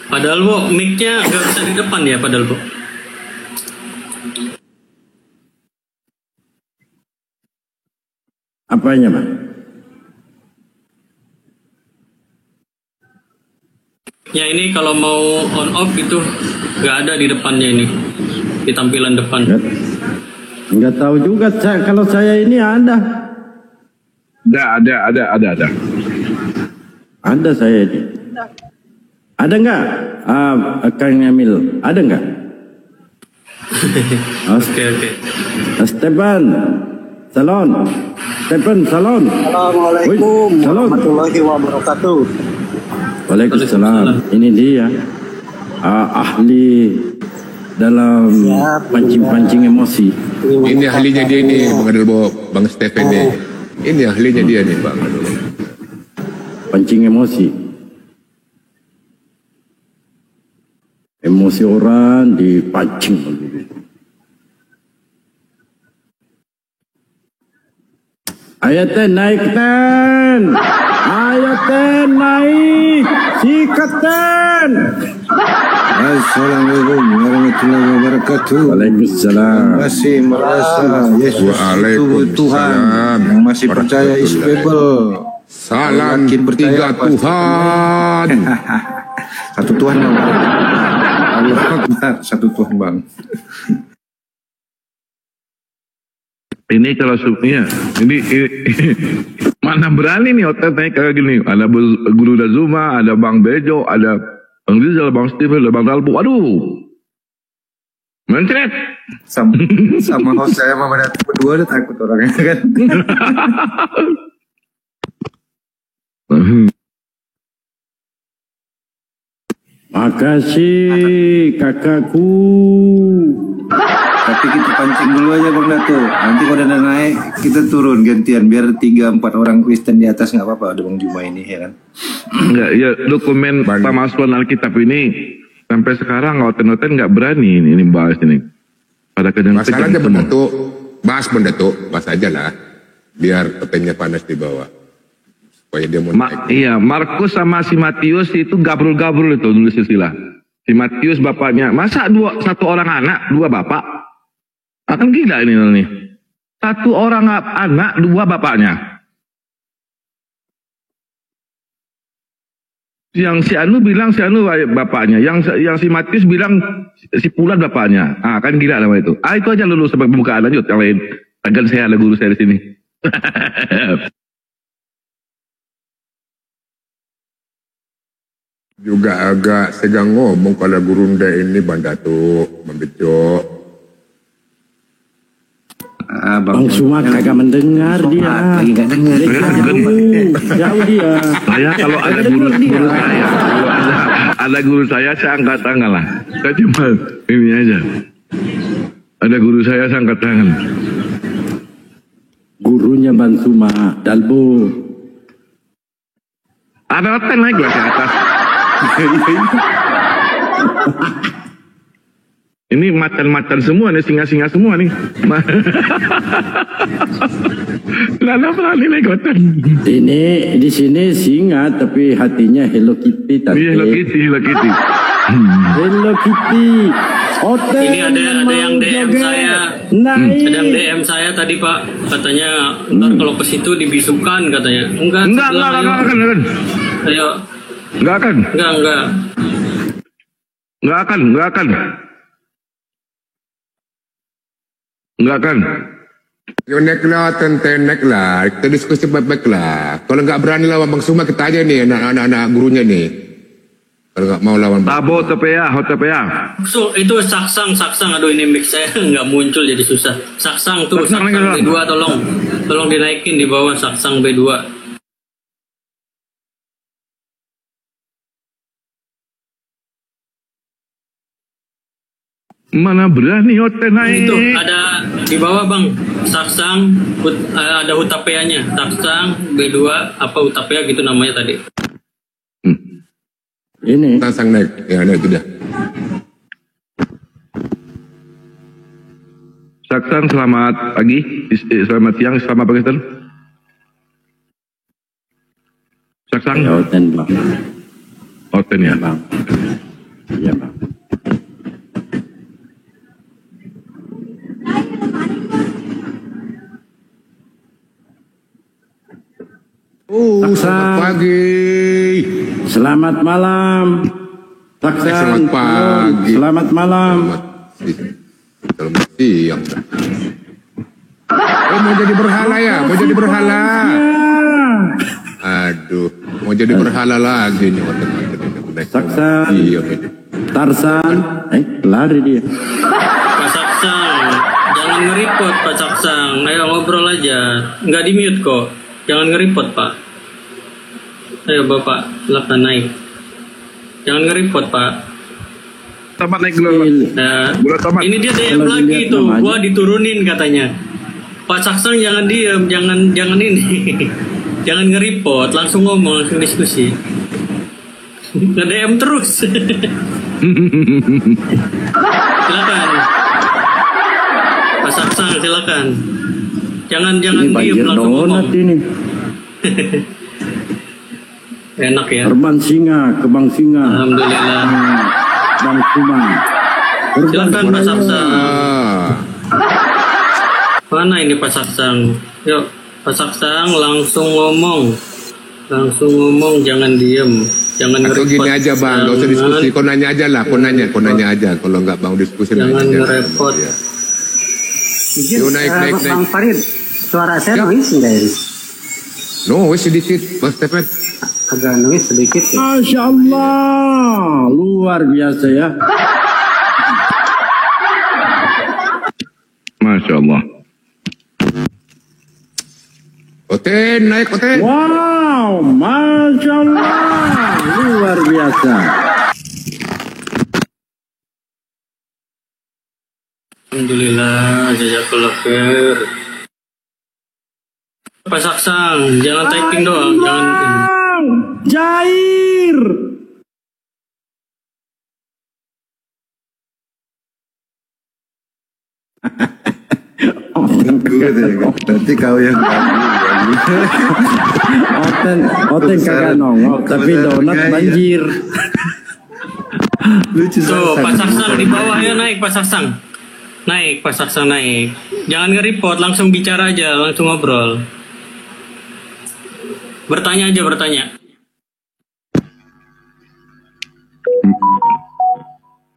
Padahal Bu, mic-nya nggak bisa di depan ya padahal Bu. Apanya Pak? Ya ini kalau mau on off itu nggak ada di depannya ini, di tampilan depan. Nggak tahu juga kalau saya ini ada. Ada. Ada saya ini. Ada nggak? Kang Emil, ada nggak? Oke. Stepan, salon. Assalamualaikum warahmatullahi wabarakatuh. Waalaikumsalam. Ini dia ahli dalam pancing-pancing emosi. Ini ahlinya dia ini Bang Adelbo, Bang Stephen nih. Ini ahlinya dia nih Bang. Pancing emosi. Emosi orang dipancing. Ayo ten naik ten. Ayo ten naik. Sikat ten. Assalamualaikum warahmatullahi wabarakatuh. Waalaikumsalam. Masih merasa Yesus itu Tuhan, yang masih percaya is Bible. Salam tiga Tuhan. Satu Tuhan Bang. Allah Akbar, satu Tuhan Bang. Ini kalau subnya, ini mana berani nih otak naik kayak gini. Ada Guru Dazuma, ada Bang Bejo, ada Bang Rizal, Bang Steven, ada Bang Dalbu. Aduh, mencret. Sama host saya Mama Datu berdua udah takut orangnya kan. Makasih kakakku. Tapi kita pancing dulu aja Bang Datu. Nanti kalau udah naik kita turun gantian biar 3-4 orang Kristen di atas nggak apa-apa. Ada Bang Juma ini ya kan. Enggak, ya dokumen pemalsuan Alkitab ini sampai sekarang ngoten-ngoten nggak berani ini bahas ini. Pada masalah aja Bang Datu, bahas Bang Datu, bahas aja lah. Biar petainya panas di bawah. Supaya dia mau naik. Iya, Markus sama si Matius itu gabrul-gabrul itu nulis istilah. Si Matius bapaknya, masa satu orang anak, dua bapak? Akan gila ini nih. Satu orang anak, dua bapaknya. Yang si Anu bilang si Anu bapaknya, yang si Matius bilang si Pulat bapaknya. Ah, kan gila nama itu. Ah, itu aja lulus sebagai pembukaan, lanjut yang lain. Agar saya ada guru saya di sini. Juga agak segang ngomong kalau Gurunda ini Bang Datu, Bang Bejo. Bang Suma kagak mendengar dia. Lagi gak dengar. Jauh dia. Saya kalau ada guru saya, kalau ada guru saya angkat tangan lah. Saya cuma ini aja. Ada guru saya angkat tangan. Gurunya Bang Suma, Dalbo. Ada hotel naik lah ke atas. Ini macan-macan semua nih, singa-singa semua nih. Lala berani naik hotel. Ini di sini singa tapi hatinya Hello Kitty tadi. Hello Kitty, Hello Kitty. Hello Kitty. Hotel ini ada yang DM saya. Ada yang DM saya tadi Pak, katanya ntar kalau ke situ dibisukan katanya. Enggak akan. Ayo. Enggak akan. Naik lah, naik lah. Kita diskusi baik-baik lah. Kalau nggak berani lawan Bang Suma, kita aja nih anak-anak gurunya nih. Kalau nggak mau lawan Tabo HTPA. So, itu saksang. Aduh ini mix saya nggak muncul jadi susah. Saksang B2 tolong dinaikin di bawah saksang B2. Mana berani hotel naik. Itu ada di bawah Bang. Saksang ada Hutapea-nya. Saksang B2 apa Hutapea gitu namanya tadi. Ini Saksang naik. Ya naik itu dah. Saksang selamat pagi, selamat siang, selamat pagi Ustaz. Saksang. Ya, hotel Bang. Hotel ya Bang. Iya Bang. Selamat pagi. Selamat malam. Selamat pagi. Selamat malam. Selamat siang. Mau jadi berhala ya? Mau jadi berhala? Aduh, mau jadi berhala lagi nih. Saksan. Tarsan. Lari dia. Pak Saksang, jangan nge-report Pak Saksang. Ayo ngobrol aja. Nggak di-mute kok. Jangan nge-report Pak. Ayo Bapak, silakan naik. Jangan nge-report Pak. Tamat naik dulu. Nah, ini dia DM lagi tuh. Gua diturunin katanya. Pak Saksang jangan diem, jangan ini, jangan nge-report, langsung ngomong, langsung diskusi. Nge-DM terus. Silakan. Pak Saksang silakan. Jangan diem, langsung ngomong. Ini. Enak ya. Terbang singa, kebang singa. Alhamdulillah. Bang Suma. Silakan Pak Saksang. Mana ini Pak Saksang? Yuk, Pak Saksang langsung ngomong, jangan diem, jangan. Atau gini aja bang, gak usah diskusi, kau nanya aja lah, kau nanya aja. Kalau nggak bang diskusi jangan repot. Yuk naik. Bang Farid, suara saya noise nggak ini? Noise sedikit, Bang Stephen. Agak noise sedikit. Ya? Masya Allah, luar biasa ya. Masya Allah. Oten, naik Oten. Wow, Masya Allah, luar biasa. Alhamdulillah, jazakallah khair. Pak Saksang, jangan typing doang, jangan. Jair. Nanti kau yang Oten kagak nongol, tapi donat banjir. Tuh, Pak Saksang di bawah ya, naik Pak Saksang. Naik Pak Saksang, naik. Jangan nge-report, langsung bicara aja, langsung ngobrol. Bertanya aja, bertanya.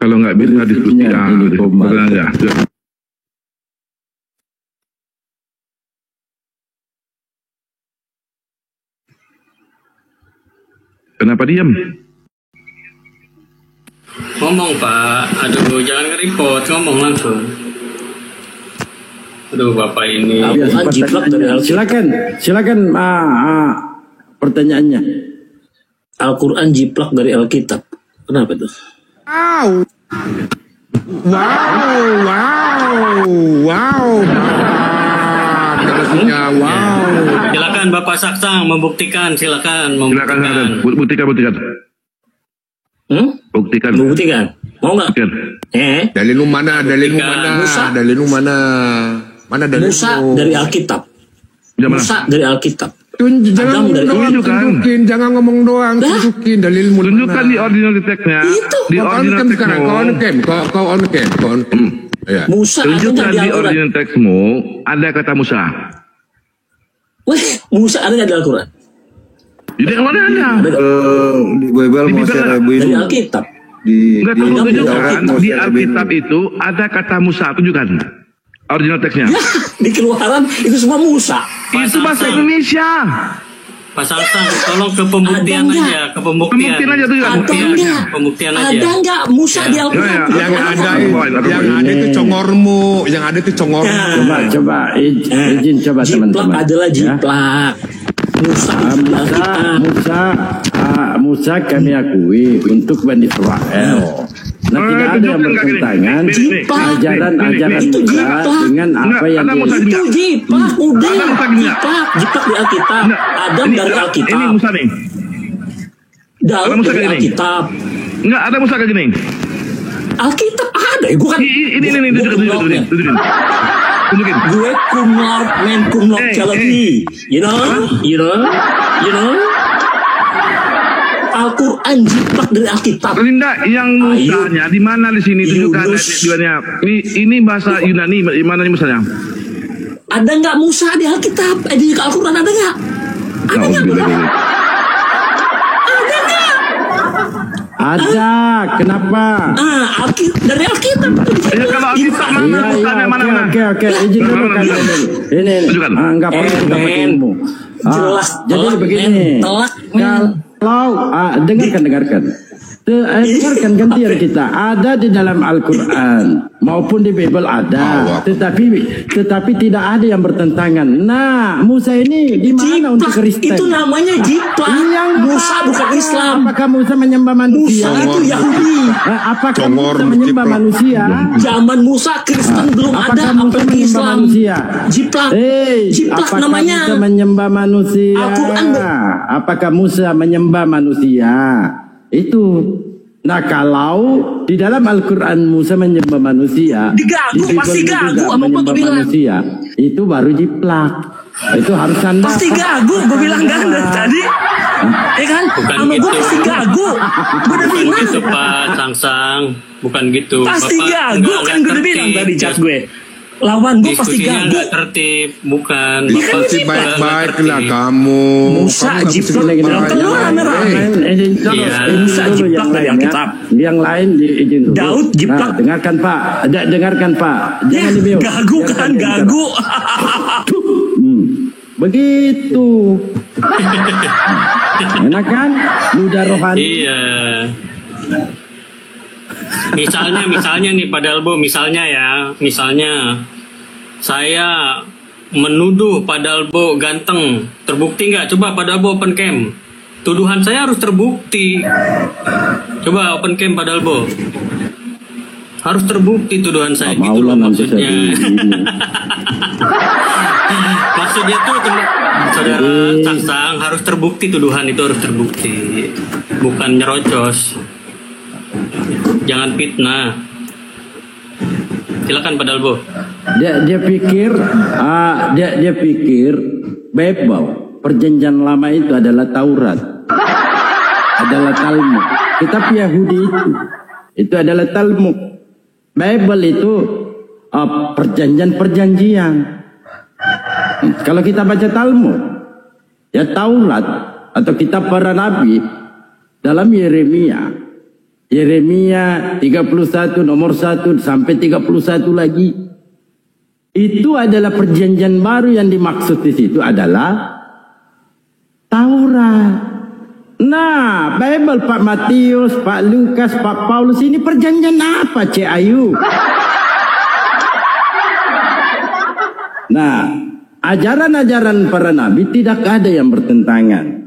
Kalau nggak bisa diskusi aja. Kenapa diam? Ngomong Pak, aduh jangan nge-report, ngomong langsung. Aduh Bapak ini. Silakan pertanyaannya. Al-Quran jiplak dari Alkitab. Kenapa tuh? Wow. Terusnya wow. Silakan Bapak Saksang membuktikan, silakan. Buktikan. Buktikan. Mau nggak? Dalil mana? Mana dalil? Musa dari Alkitab. Musa dari Alkitab. Jangan ngomong doang, tunjukin dalilmu. Tunjukkan di original text-nya. Di original text-mu. Kau on cam. Ya. Musa tunjukkan di original text-mu ada kata Musa. Musa ada nggak di Al-Quran? Jadi kalau ada. Di Bible mau saya rebuin. Dari Alkitab. Enggak perlu tunjukkan. Di Alkitab itu ada kata Musa. Tunjukkan original text-nya. Di Keluaran itu semua Musa. Itu bahasa Indonesia. Pak Saksang, tolong ke pembuktian aja, ke pembuktian. Pembuktian aja. Ada nggak Musa di Alkitab? Yang ada itu congormu, Coba izin teman-teman. Jiplak adalah jiplak. Musa kami akui untuk Bani Israel. Nah, tidak ada yang bertentangan ajaran Musa dengan apa yang itu jiplak, udah jiplak di Alkitab. Adam dari Alkitab. Ini Musa nih. Daud dari Alkitab. Enggak ada Musa kayak gini. Alkitab ada. Gue kan ini tunjukin. Gue cum laude challenge. You know. Al-Quran jiplak dari Alkitab. Linda, yang Musanya di mana di sini tunjukkan ayat. Ini bahasa Yunani, di mana Musanya? Ada nggak Musa di Alkitab? Di Al-Quran ada nggak? Ada nggak? Ada, kenapa? Dari Alkitab. Ya kalau Alkitab mana? Oke, izin dulu kan. Ini, enggak perlu jelas. Jadi begini. Kalau dengarkan. Dengarkan gantian kita. Ada di dalam Al-Quran maupun di Bible ada, tetapi tidak ada yang bertentangan. Nah, Musa ini gimana untuk Kristen? Itu namanya jiplak. Musa bukan Islam. Apakah Musa menyembah manusia? Musa itu Yahudi. Apakah Musa menyembah manusia? Zaman Musa Kristen belum ada, apalagi Islam. Jiplak. Jiplak apakah namanya. Musa menyembah manusia? Al-Quran apakah Musa menyembah manusia? Itu. Nah, kalau di dalam Al-Quran Musa menyembah manusia, digagu, pasti gagu sama gua tuh bilang. Manusia, itu baru jiplak. Itu harus Anda pasti gagu, gue bilang kan tadi. Ya kan? Sama gue pasti gagu. Gue udah bilang. Bukan gitu Pak Sangsang, bukan gitu. Pasti gagu, kan gue udah bilang tadi chat gue. Lawan gue pasti gagu. Nggak tertib, bukan. Pasti baik-baik lah kamu. Musa jiplak, telur rame-rame. Musa jiplak dari Alkitab. Yang lain izin dulu. Daud jiplak. Dengarkan Pak, dengarkan Pak. Jangan di-mute. Gagu kan, gagu. Begitu. Enak kan? Ludah rohani. Iya. Misalnya nih Pak Dalbo, misalnya saya menuduh Pak Dalbo ganteng, terbukti nggak? Coba Pak Dalbo open cam. Tuduhan saya harus terbukti. Coba open cam Pak Dalbo. Harus terbukti tuduhan saya gitu loh maksudnya. Maksudnya tuh saudara Sangsang harus terbukti, tuduhan itu harus terbukti, bukan nyerocos. Jangan fitnah. Silakan Pak Dalbo. Dia pikir Bible, perjanjian lama itu adalah Taurat, adalah Talmud. Kitab Yahudi itu adalah Talmud. Bible itu perjanjian. Kalau kita baca Talmud, ya Taurat atau kitab para nabi dalam Yeremia 31 nomor 1 sampai 31 lagi, itu adalah perjanjian baru. Yang dimaksud di situ adalah Taurat. Nah, Bible Pak Matius, Pak Lukas, Pak Paulus ini perjanjian apa, Cik Ayu? Nah, ajaran-ajaran para nabi tidak ada yang bertentangan.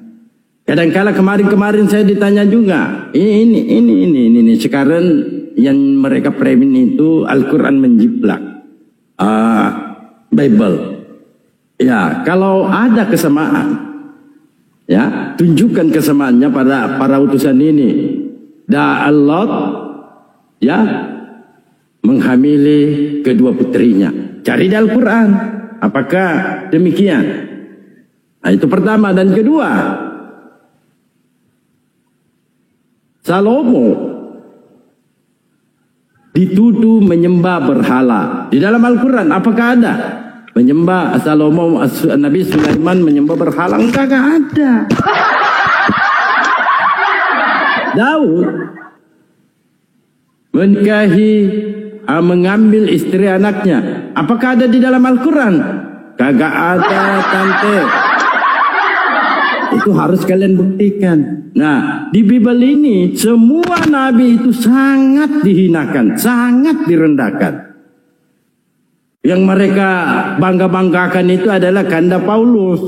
Kadang-kala kemarin saya ditanya juga, ini sekarang yang mereka premin itu Al-Quran menjiplak Bible. Ya, kalau ada kesamaan, ya tunjukkan kesamaannya pada para utusan ini. Allah ya menghamili kedua putrinya. Cari di Al-Quran, apakah demikian? Nah, itu pertama. Dan kedua, Salomo dituduh menyembah berhala. Di dalam Al-Quran apakah ada menyembah Salomo, Nabi Sulaiman menyembah berhala? Enggak ada. Daud mengambil istri anaknya. Apakah ada di dalam Al-Quran? Kagak ada, tante. Itu harus kalian buktikan. Nah, di Bible ini semua nabi itu sangat dihinakan, sangat direndahkan. Yang mereka bangga-banggakan itu adalah kanda Paulus.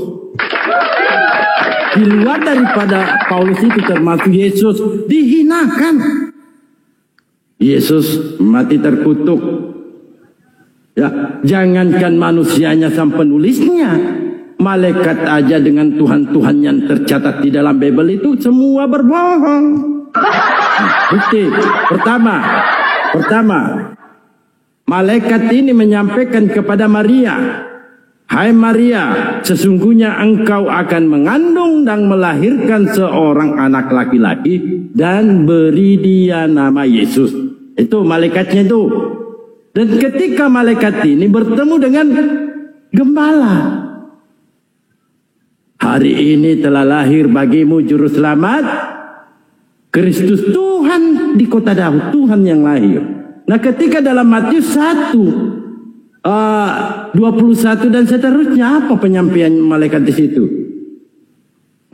Di luar daripada Paulus itu termasuk Yesus dihinakan. Yesus mati terkutuk. Ya, jangankan manusianya sampai penulisnya, malaikat aja dengan Tuhan-Tuhan yang tercatat di dalam Bible itu semua berbohong. Bukti pertama, malaikat ini menyampaikan kepada Maria, "Hai Maria, sesungguhnya engkau akan mengandung dan melahirkan seorang anak laki-laki dan beri dia nama Yesus." Itu malaikatnya itu. Dan ketika malaikat ini bertemu dengan gembala, "Hari ini telah lahir bagimu juru selamat, Kristus Tuhan di kota Daud," Tuhan yang lahir. Nah, ketika dalam Matius 1:21 dan seterusnya, apa penyampaian malaikat di situ?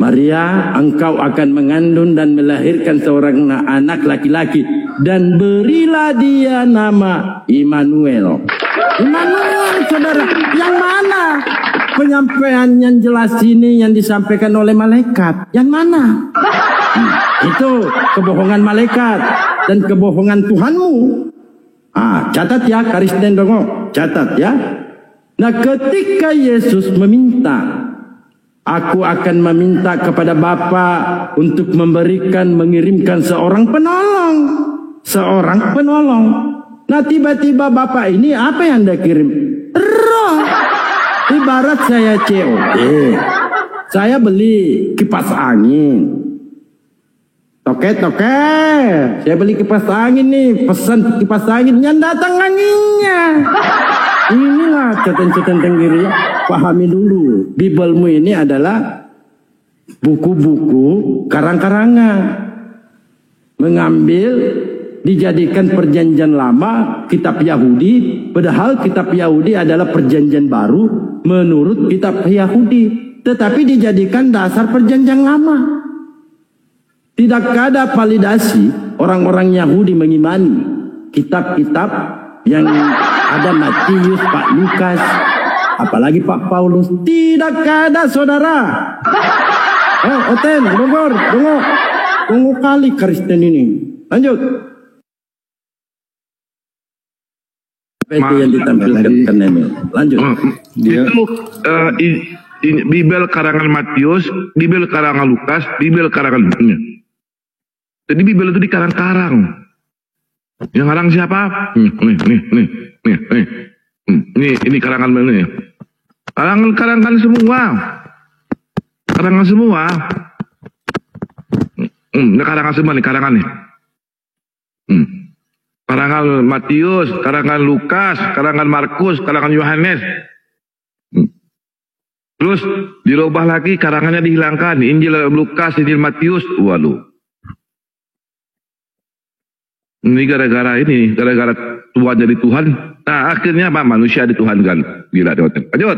Maria, engkau akan mengandung dan melahirkan seorang anak laki-laki, dan berilah dia nama Immanuel. Immanuel, saudara, yang mana penyampaian yang jelas ini yang disampaikan oleh malaikat? Yang mana? Itu kebohongan malaikat dan kebohongan Tuhanmu. Catat ya, Kristen dongo, catat ya. Nah, ketika Yesus meminta, aku akan meminta kepada Bapa untuk mengirimkan seorang penolong. Seorang penolong. Nah, tiba-tiba Bapak ini apa yang Anda kirim? Roh. Ibarat saya COD. Saya beli kipas angin. Toket. Saya beli kipas angin nih. Pesan kipas angin. Yang datang anginnya. Inilah catatan tenggiri. Pahami dulu. Bibelmu ini adalah buku-buku karang-karangan. Mengambil, dijadikan perjanjian lama, kitab Yahudi. Padahal kitab Yahudi adalah perjanjian baru menurut kitab Yahudi. Tetapi dijadikan dasar perjanjian lama. Tidak ada validasi orang-orang Yahudi mengimani kitab-kitab yang ada Matius, Pak Lukas, apalagi Pak Paulus. Tidak ada, saudara. Oten, Bogor, tunggu kali Kristen ini. Lanjut. Itu yang ditampilkan ini. Lanjut. Itu Bibel karangan Matius, Bibel karangan Lukas, Bibel karangan Jadi Bibel itu dikarang-karang. Yang karang siapa? Ini karangan ini. Karangan semua. Karangan semua. Ini karangan semua nih, karangan nih. Karangan Matius, karangan Lukas, karangan Markus, karangan Yohanes. Terus dirubah lagi, karangannya dihilangkan. Injil Lukas, Injil Matius. Waduh. Ini gara-gara Tuhan jadi Tuhan. Nah, akhirnya apa? Manusia dituhankan. Gila, lanjut.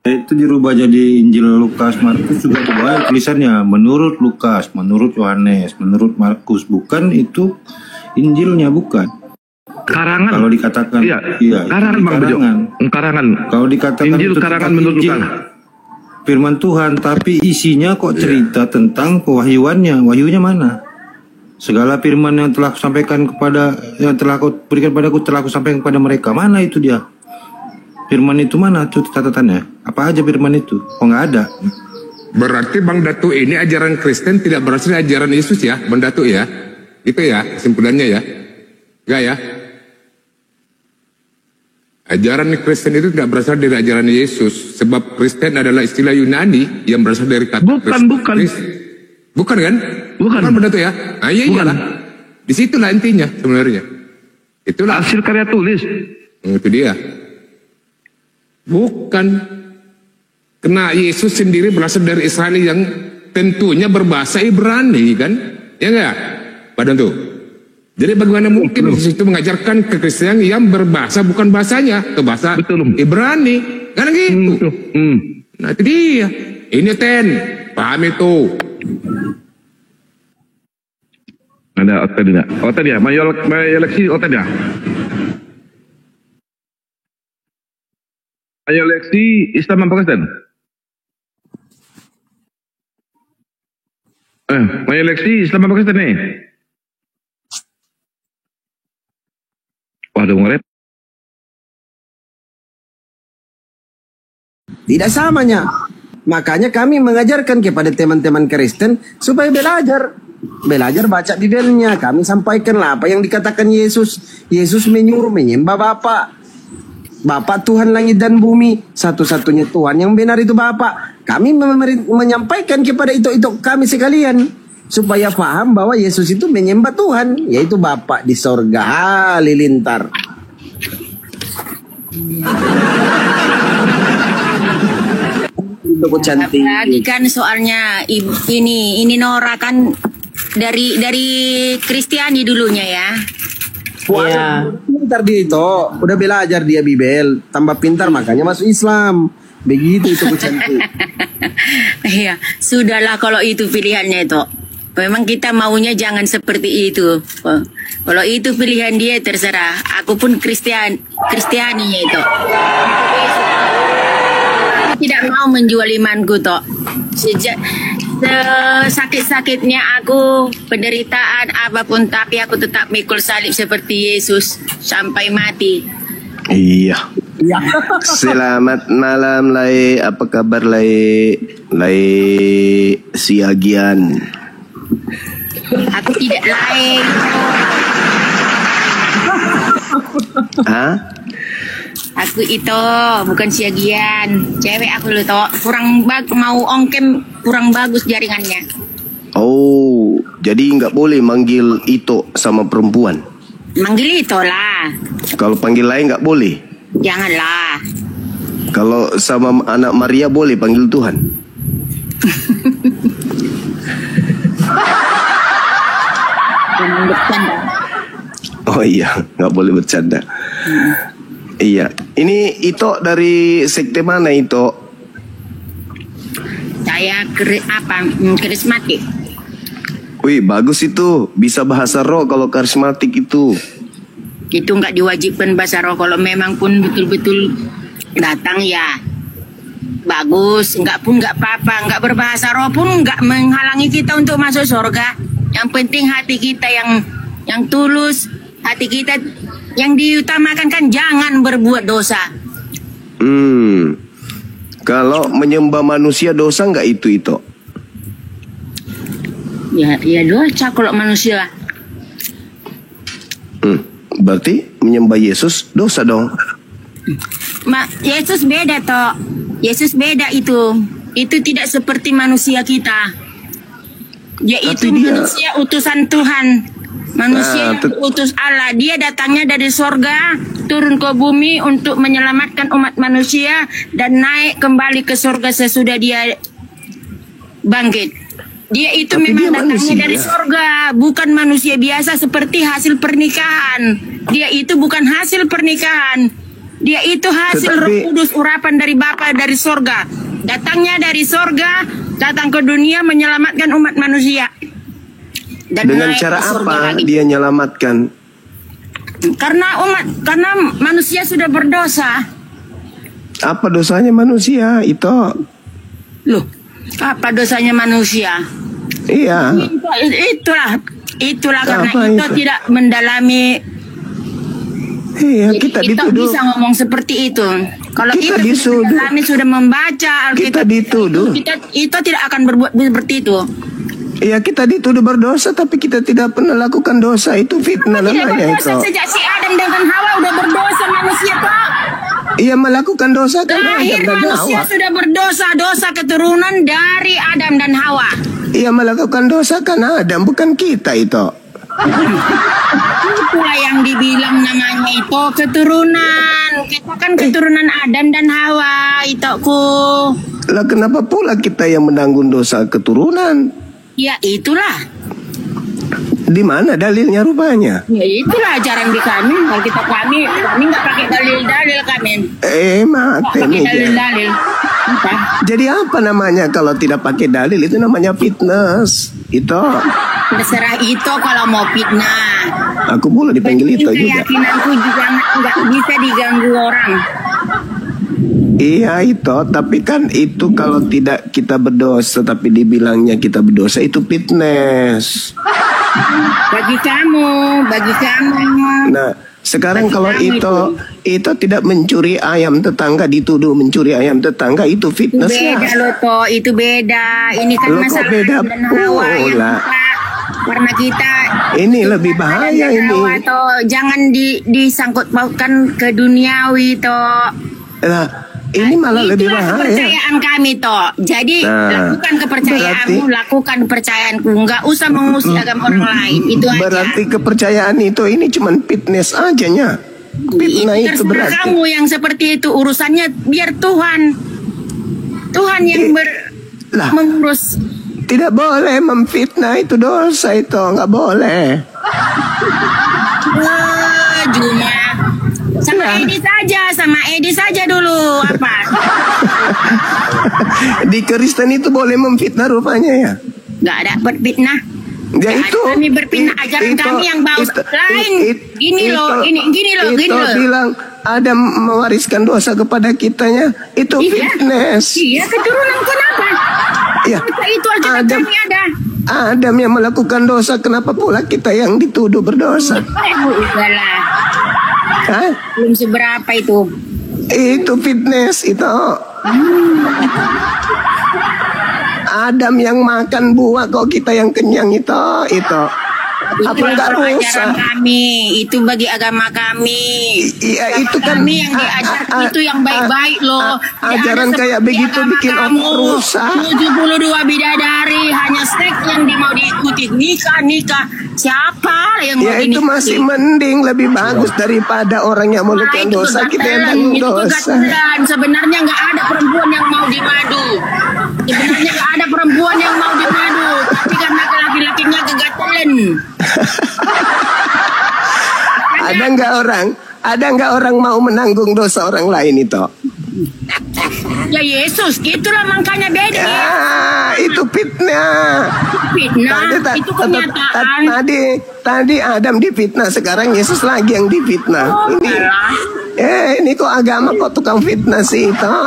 Itu dirubah jadi Injil Lukas, Markus juga diubah tulisannya menurut Lukas, menurut Yohanes, menurut Markus. Bukan itu Injilnya, bukan. Karangan. Kalau dikatakan, iya karangan. Kalau dikatakan Injil itu karangan menurut Lukas. Firman Tuhan, tapi isinya kok cerita tentang pewahyuannya. Wahyunya mana? Segala firman yang telah sampaikan yang telah kau berikan padaku telah aku sampaikan kepada mereka. Mana itu dia? Firman itu mana tuh catatannya? Apa aja firman itu? Oh, nggak ada. Berarti Bang Datu ini ajaran Kristen tidak berasal dari ajaran Yesus ya, Bang Datu ya? Itu ya kesimpulannya ya? Enggak ya? Ajaran Kristen itu tidak berasal dari ajaran Yesus, sebab Kristen adalah istilah Yunani yang berasal dari kata Bukan. Bukan kan? Bukan Bang Datu ya? Nah, iya iyalah. Disitulah intinya sebenarnya. Itulah hasil karya tulis. Itu dia. Bukan. Karena Yesus sendiri berasal dari Israel yang tentunya berbahasa Ibrani kan? Ya enggak? Padahal tuh. Jadi bagaimana mungkin Yesus itu mengajarkan kekristenan yang berbahasa bukan bahasanya, ke bahasa Ibrani. Kan gitu. Nah itu dia. Ini paham itu. Ada oten tidak? Oten ya, Mayoleksi oten ya. Mayoleksi Islam apa Kristen? Mayoleksi Islam apa Kristen nih? Waduh, ngorep. Tidak samanya. Makanya kami mengajarkan kepada teman-teman Kristen supaya belajar baca Bibelnya. Kami sampaikanlah apa yang dikatakan Yesus. Yesus menyuruh menyembah Bapa Tuhan langit dan bumi. Satu-satunya Tuhan yang benar itu Bapa. Kami menyampaikan kepada itu kami sekalian supaya paham bahwa Yesus itu menyembah Tuhan, yaitu Bapa di sorga. Halilintar. Lagi kan soalnya ini Nora kan dari Kristiani dulunya ya. Pintar dia itu, udah belajar dia Bibel, tambah pintar makanya masuk Islam. Begitu itu cantik. Iya, sudahlah kalau itu pilihannya itu. Memang kita maunya jangan seperti itu. Kalau itu pilihan dia terserah. Aku pun Kristianinya itu. Aku tidak mau menjual imanku toh. Sejak sakit-sakitnya aku, penderitaan apapun, tapi aku tetap mikul salib seperti Yesus sampai mati. Iya. Selamat malam Lai, apa kabar Lai? Lai Siagian. Aku tidak lain. Hah? Aku itu bukan Siagian. Cewek aku lu toh. Mau ongkem kurang bagus jaringannya. Oh, jadi nggak boleh manggil Ito sama perempuan? Manggil Ito lah. Kalau panggil lain nggak boleh? Janganlah. Kalau sama anak Maria boleh panggil Tuhan? Oh iya, nggak boleh bercanda. Iya, ini Ito dari sekte mana Ito? Saya karismatik. Wih, bagus itu. Bisa bahasa roh kalau karismatik itu. Itu nggak diwajibkan bahasa roh. Kalau memang pun betul-betul datang ya bagus. Nggak apa-apa. Nggak berbahasa roh pun nggak menghalangi kita untuk masuk surga. Yang penting hati kita yang tulus. Hati kita yang diutamakan kan jangan berbuat dosa. Kalau menyembah manusia dosa nggak itu? Ya dosa kalau manusia. Berarti menyembah Yesus dosa dong. Yesus beda toh. Yesus beda itu. Itu tidak seperti manusia kita. Yaitu manusia utusan Tuhan. Manusia yang diutus Allah. Dia datangnya dari sorga, turun ke bumi untuk menyelamatkan umat manusia dan naik kembali ke sorga sesudah dia bangkit. Dia itu memang datangnya dari sorga, bukan manusia biasa seperti hasil pernikahan. Dia itu bukan hasil pernikahan. Dia itu hasil Roh Kudus, urapan dari Bapa dari sorga. Datangnya dari sorga, datang ke dunia menyelamatkan umat manusia. Dan dengan cara apa dia nyelamatkan? Karena manusia sudah berdosa. Apa dosanya manusia itu? Loh, apa dosanya manusia? Iya. Itulah karena itu tidak mendalami. Iya, kita dituduh. Bisa ngomong seperti itu. Kalau kita kami sudah membaca Alkitab, kita dituduh. Itu tidak akan berbuat seperti itu. Iya, kita dituduh berdosa tapi kita tidak pernah lakukan dosa. Itu fitnah namanya itu. Sejak si Adam dengan Hawa udah berdosa manusia toh. Iya, melakukan dosa kan Terakhir Adam dan manusia Hawa. sudah berdosa, dosa keturunan dari Adam dan Hawa. Iya, melakukan dosa kan Adam, bukan kita itu. Itulah yang dibilang namanya itu keturunan. Kita kan keturunan Adam dan Hawa, itoku. Lah kenapa pula kita yang menanggung dosa keturunan? Ya itulah. Di mana dalilnya rupanya? Ya itulah ajaran di kami. Kalau kami nggak pakai dalil-dalil kami. Mati pakai nih. Dalil-dalil. Apa? Jadi apa namanya kalau tidak pakai dalil? Itu namanya fitness. Itu. Terserah itu kalau mau fitnah. Aku pula dipanggil itu juga. Keyakinanku juga nggak bisa diganggu orang. Iya itu, tapi kan itu kalau tidak kita berdosa tapi dibilangnya kita berdosa itu fitness. Bagi kamu. Nah, sekarang kalau itu tidak mencuri ayam tetangga, dituduh mencuri ayam tetangga, itu fitness. Beda loh toh, itu beda. Ini kan masalah beda dan Hawa yang karena kita ini lebih bahaya ini. Hawa, toh. Jangan disangkut pautkan ke duniawi toh. Nah, ini malah lebih bahaya. Kepercayaan kami toh. Jadi lakukan kepercayaanmu, lakukan kepercayaanku. Nggak usah mengusik agama orang lain. Itu aja. Berarti kepercayaan itu ini cuman fitness aja nya. Fitnah itu berarti. Kamu yang seperti itu urusannya biar Tuhan yang mengurus. Tidak boleh memfitnah, itu dosa itu, nggak boleh. Cuma sangat Sama Edi saja dulu apa? Di Kristen itu boleh memfitnah rupanya ya? Nggak ada berfitnah. Ya itu. Kami berfitnah ajaran kami yang bau lain. Gini loh. Bilang ada mewariskan dosa kepada kitanya. Itu fitness. Iya, keturunan kenapa? Ya. Itu ajaran kami ada. Adam yang melakukan dosa, kenapa pula kita yang dituduh berdosa? Udahlah. Hah? Belum seberapa itu. Itu fitness itu. Adam yang makan buah, kok kita yang kenyang itu. Apa enggak rusak? Kami itu bagi agama kami. Iya itu kan kami yang diajar itu yang baik-baik loh. Ajaran kayak begitu bikin otak rusak. 72 bidadari hanya seks yang mau diikuti, nikah. Siapa yang mau itu masih mending, lebih bagus daripada orang yang melakukan dosa. Kita yang tanggung dosa. Sebenarnya nggak ada perempuan yang mau dimadu. Sebenarnya nggak ada perempuan yang mau dimadu, tapi karena laki-lakinya kegatelan. Ada nggak orang mau menanggung dosa orang lain itu? Ya Yesus, itulah makanya beda. Ya, itu fitnah. Itu kenyataan. Tadi Adam difitnah, sekarang Yesus lagi yang difitnah. Ini kok agama kok tukang fitnah sih itu?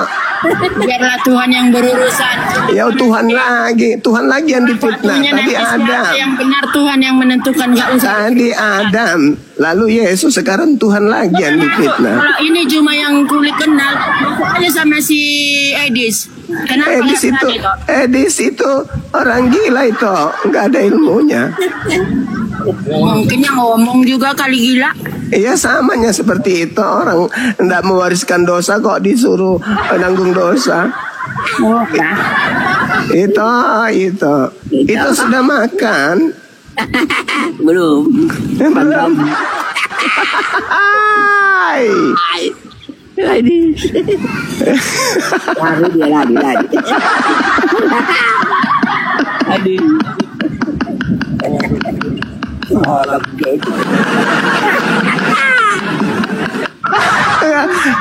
Biarlah Tuhan yang berurusan. Ya Tuhan lagi yang difitnah. Tadi Adam. Yang benar Tuhan yang menentukan, nggak usah. Tadi Adam, lalu Yesus, sekarang Tuhan lagi yang difitnah. Kalau ini cuma yang kulit kenal, aja sama si Edis. Kenapa Edis itu orang gila itu, nggak ada ilmunya. Mungkin yang ngomong juga kali gila. Iya, samanya seperti itu, orang tidak mewariskan dosa kok disuruh menanggung dosa. Itu sudah makan? Belum.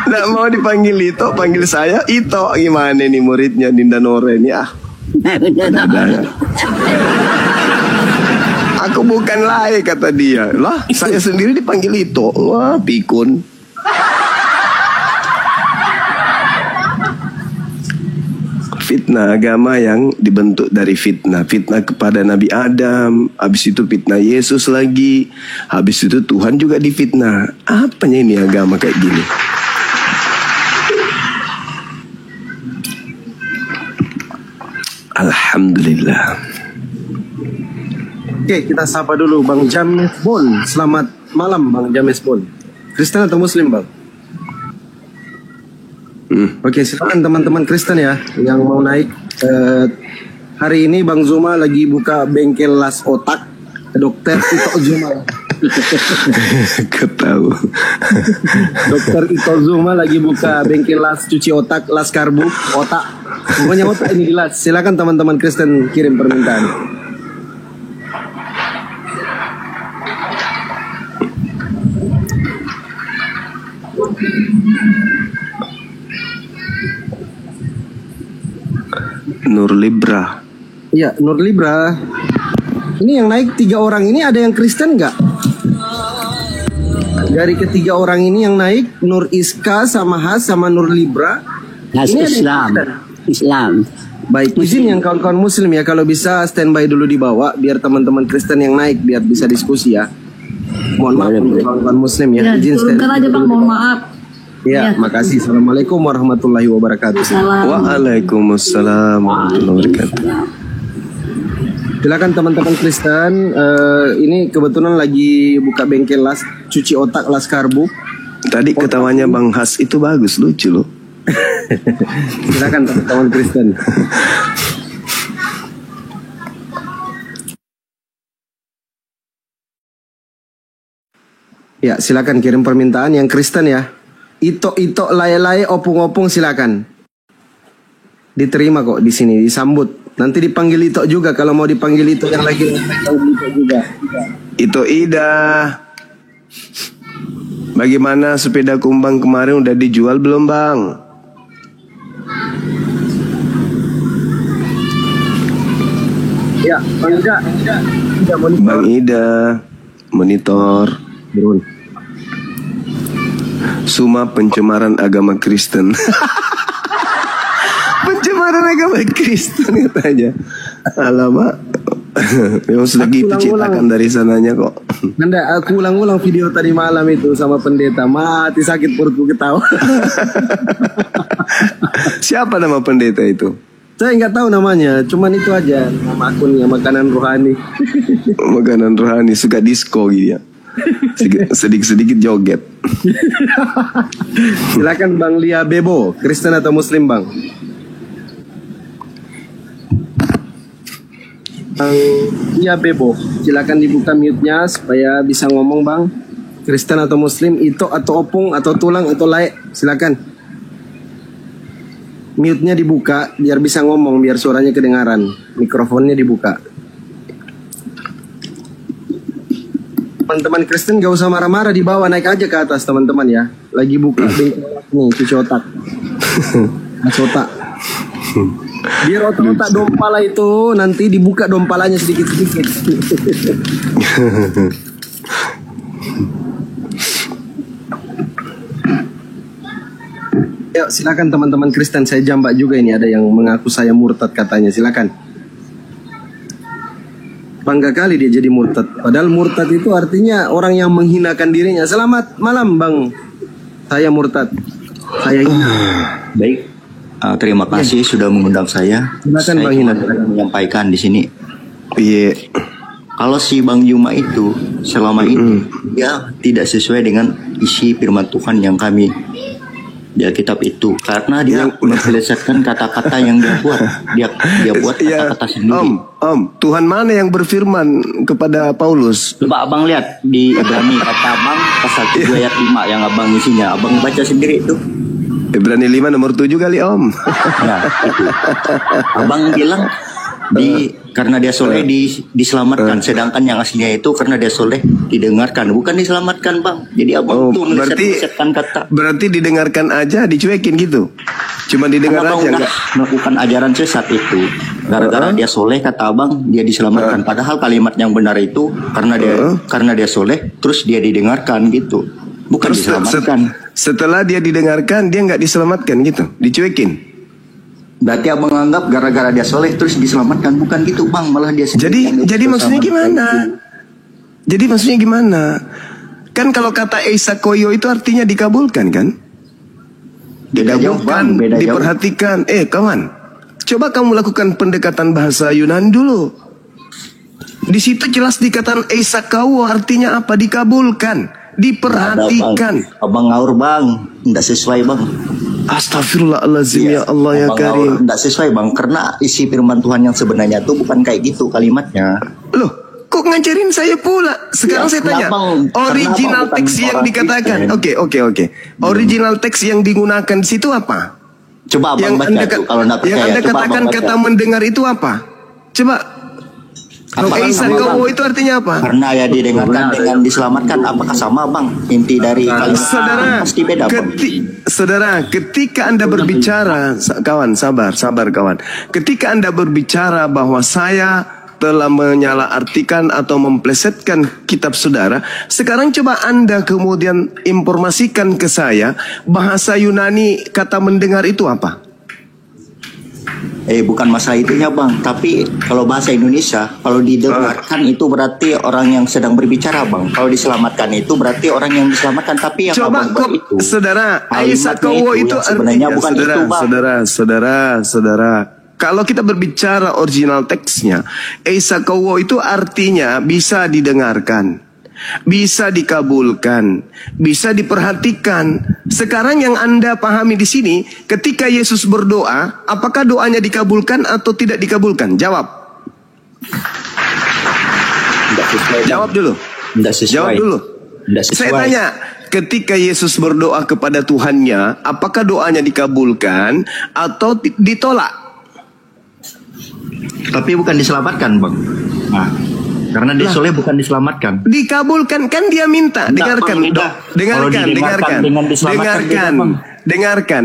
Nggak mau dipanggil Ito, panggil saya Ito. Gimana nih muridnya Dinda Nore ini? Aku bukan Lai, kata dia. Lah, saya sendiri dipanggil Ito. Wah, pikun. Fitnah agama yang dibentuk dari fitnah kepada Nabi Adam, habis itu fitnah Yesus lagi, habis itu Tuhan juga difitnah. Apanya ini agama kayak gini? Alhamdulillah. Oke, kita sapa dulu Bang James Bon. Selamat malam Bang James Bon. Kristen atau Muslim Bang? Oke, silakan teman-teman Kristen ya yang mau naik. Hari ini Bang Zuma lagi buka bengkel las otak, Dokter Ito Zuma. Ketahu. Dokter Ito Zuma lagi buka bengkel las cuci otak, las karbu, otak. Pokoknya otak ini dilas. Silakan teman-teman Kristen kirim permintaan. Nur Libra. Iya, Nur Libra. Ini yang naik 3 orang ini ada yang Kristen nggak? Dari ketiga orang ini yang naik, Nur Iska sama Has sama Nur Libra. Has ini Islam. Baik, izin yang kawan-kawan Muslim ya, kalau bisa standby dulu di bawah biar teman-teman Kristen yang naik biar bisa diskusi ya. Mohon maaf untuk kawan-kawan Muslim ya. Izin turunkan aja Bang, mohon maaf. Ya, makasih. Assalamualaikum warahmatullahi wabarakatuh. Waalaikumsalam warahmatullahi wabarakatuh. Silakan teman-teman Kristen. Ini kebetulan lagi buka bengkel las cuci otak, las karbu. Tadi ketawanya Bang Has itu bagus, lucu loh. Silakan teman-teman Kristen. Ya, silakan kirim permintaan yang Kristen ya. Ito laye opung silakan. Diterima kok di sini, disambut. Nanti dipanggil Ito juga kalau mau dipanggil Ito yang lagi Ito juga. Ito Ida. Bagaimana sepeda kumbang kemarin udah dijual belum bang? Ya, Bang Ida. Bang Ida, monitor. Suma pencemaran agama Kristen. Pencemaran agama Kristen katanya. Alamak. Memang sudah gitu ciptakan dari sananya kok. Nanda, aku ulang-ulang video tadi malam itu sama pendeta. Mati sakit perutku ketawa. Siapa nama pendeta itu? Saya nggak tahu namanya, cuman itu aja nama akunnya, makanan rohani. Makanan rohani, suka disco gitu ya. Sedikit-sedikit joget. Silakan Bang Lia Bebo, Kristen atau Muslim Bang? Bang Lia Bebo, silakan dibuka mute-nya supaya bisa ngomong Bang. Kristen atau Muslim, ito atau opung atau tulang atau laek, silakan. Mute-nya dibuka biar bisa ngomong, biar suaranya kedengaran. Mikrofonnya dibuka. Teman-teman Kristen gak usah marah-marah, di bawah, naik aja ke atas teman-teman ya. Lagi buka nih, cuci otak. Cuci otak. Biar otak-otak dompala itu nanti dibuka dompalanya sedikit-sedikit. Yuk silakan teman-teman Kristen, saya jambak juga ini, ada yang mengaku saya murtad katanya, silakan. Bangga kali dia jadi murtad. Padahal murtad itu artinya orang yang menghinakan dirinya. Selamat malam Bang. Saya murtad. Saya hina. Baik. Terima kasih sudah mengundang saya. Silakan Bang Hina. Menyampaikan di sini. Iya. Kalau si Bang Yuma itu selama ini dia tidak sesuai dengan isi firman Tuhan yang kami di Alkitab itu, karena dia melesetkan kata-kata yang dia buat. Dia buat kata-kata sendiri. Om, Tuhan mana yang berfirman kepada Paulus? Coba abang lihat di Ibrani kata abang pasal 7 ayat 5 yang abang isinya. Abang baca sendiri itu. Ibrani 5 nomor 7 kali Om. Nah, itu. Abang bilang karena dia soleh diselamatkan, sedangkan yang aslinya itu karena dia soleh didengarkan, bukan diselamatkan Bang. Jadi abang tuh melesetkan kata. Berarti didengarkan aja, dicuekin gitu. Cuma didengar aja enggak melakukan ajaran sesat itu. Gara-gara dia soleh kata abang, dia diselamatkan. Padahal kalimat yang benar itu karena dia soleh, terus dia didengarkan gitu. Bukan terus diselamatkan. Setelah dia didengarkan, dia nggak diselamatkan gitu, dicuekin. Berarti abang anggap gara-gara dia soleh terus diselamatkan, bukan gitu Bang, malah dia sendiri. Jadi maksudnya gimana? Jadi maksudnya gimana? Kan kalau kata Esa Koyo itu artinya dikabulkan kan? Dikabulkan, diperhatikan. Kawan, coba kamu lakukan pendekatan bahasa Yunani dulu. Di situ jelas dikatakan Esa Koyo artinya apa? Dikabulkan, diperhatikan. Abang ngaur Bang, tidak sesuai Bang. Astagfirullahaladzim ya Allah ya Karim. Tidak sesuai Bang, karena isi firman Tuhan yang sebenarnya tuh bukan kayak gitu kalimatnya. Loh, kok ngajarin saya pula? Sekarang saya tanya, original teks yang dikatakan. Oke. Original teks yang digunakan di situ apa? Coba abang baca tuh, kalau tidak percaya. Yang Anda katakan kata mendengar itu apa? Coba. Esa Koyo itu artinya apa? Karena ya didengarkan dengan diselamatkan, apakah sama Bang? Inti dari kalimat pasti beda Bang. Saudara, ketika Anda berbicara, kawan, sabar kawan. Ketika Anda berbicara bahwa saya telah menyalahartikan atau memplesetkan kitab saudara, sekarang coba Anda kemudian informasikan ke saya bahasa Yunani kata mendengar itu apa? Bukan masalah itunya Bang, tapi kalau bahasa Indonesia, kalau didengarkan itu berarti orang yang sedang berbicara Bang. Kalau diselamatkan itu berarti orang yang diselamatkan, tapi yang coba kok itu saudara, Esa Koyo itu sebenarnya bukan itu Bang. Saudara, kalau kita berbicara original teksnya, Esa Koyo itu artinya bisa didengarkan, bisa dikabulkan, bisa diperhatikan. Sekarang yang Anda pahami di sini, ketika Yesus berdoa, apakah doanya dikabulkan atau tidak dikabulkan? Jawab. Jawab dulu. Jawab dulu. Saya tanya, ketika Yesus berdoa kepada Tuhannya, apakah doanya dikabulkan atau ditolak? Tapi bukan diselamatkan Bang. Nah, Karena dia soleh bukan diselamatkan. Dikabulkan, kan dia minta. Dengarkan,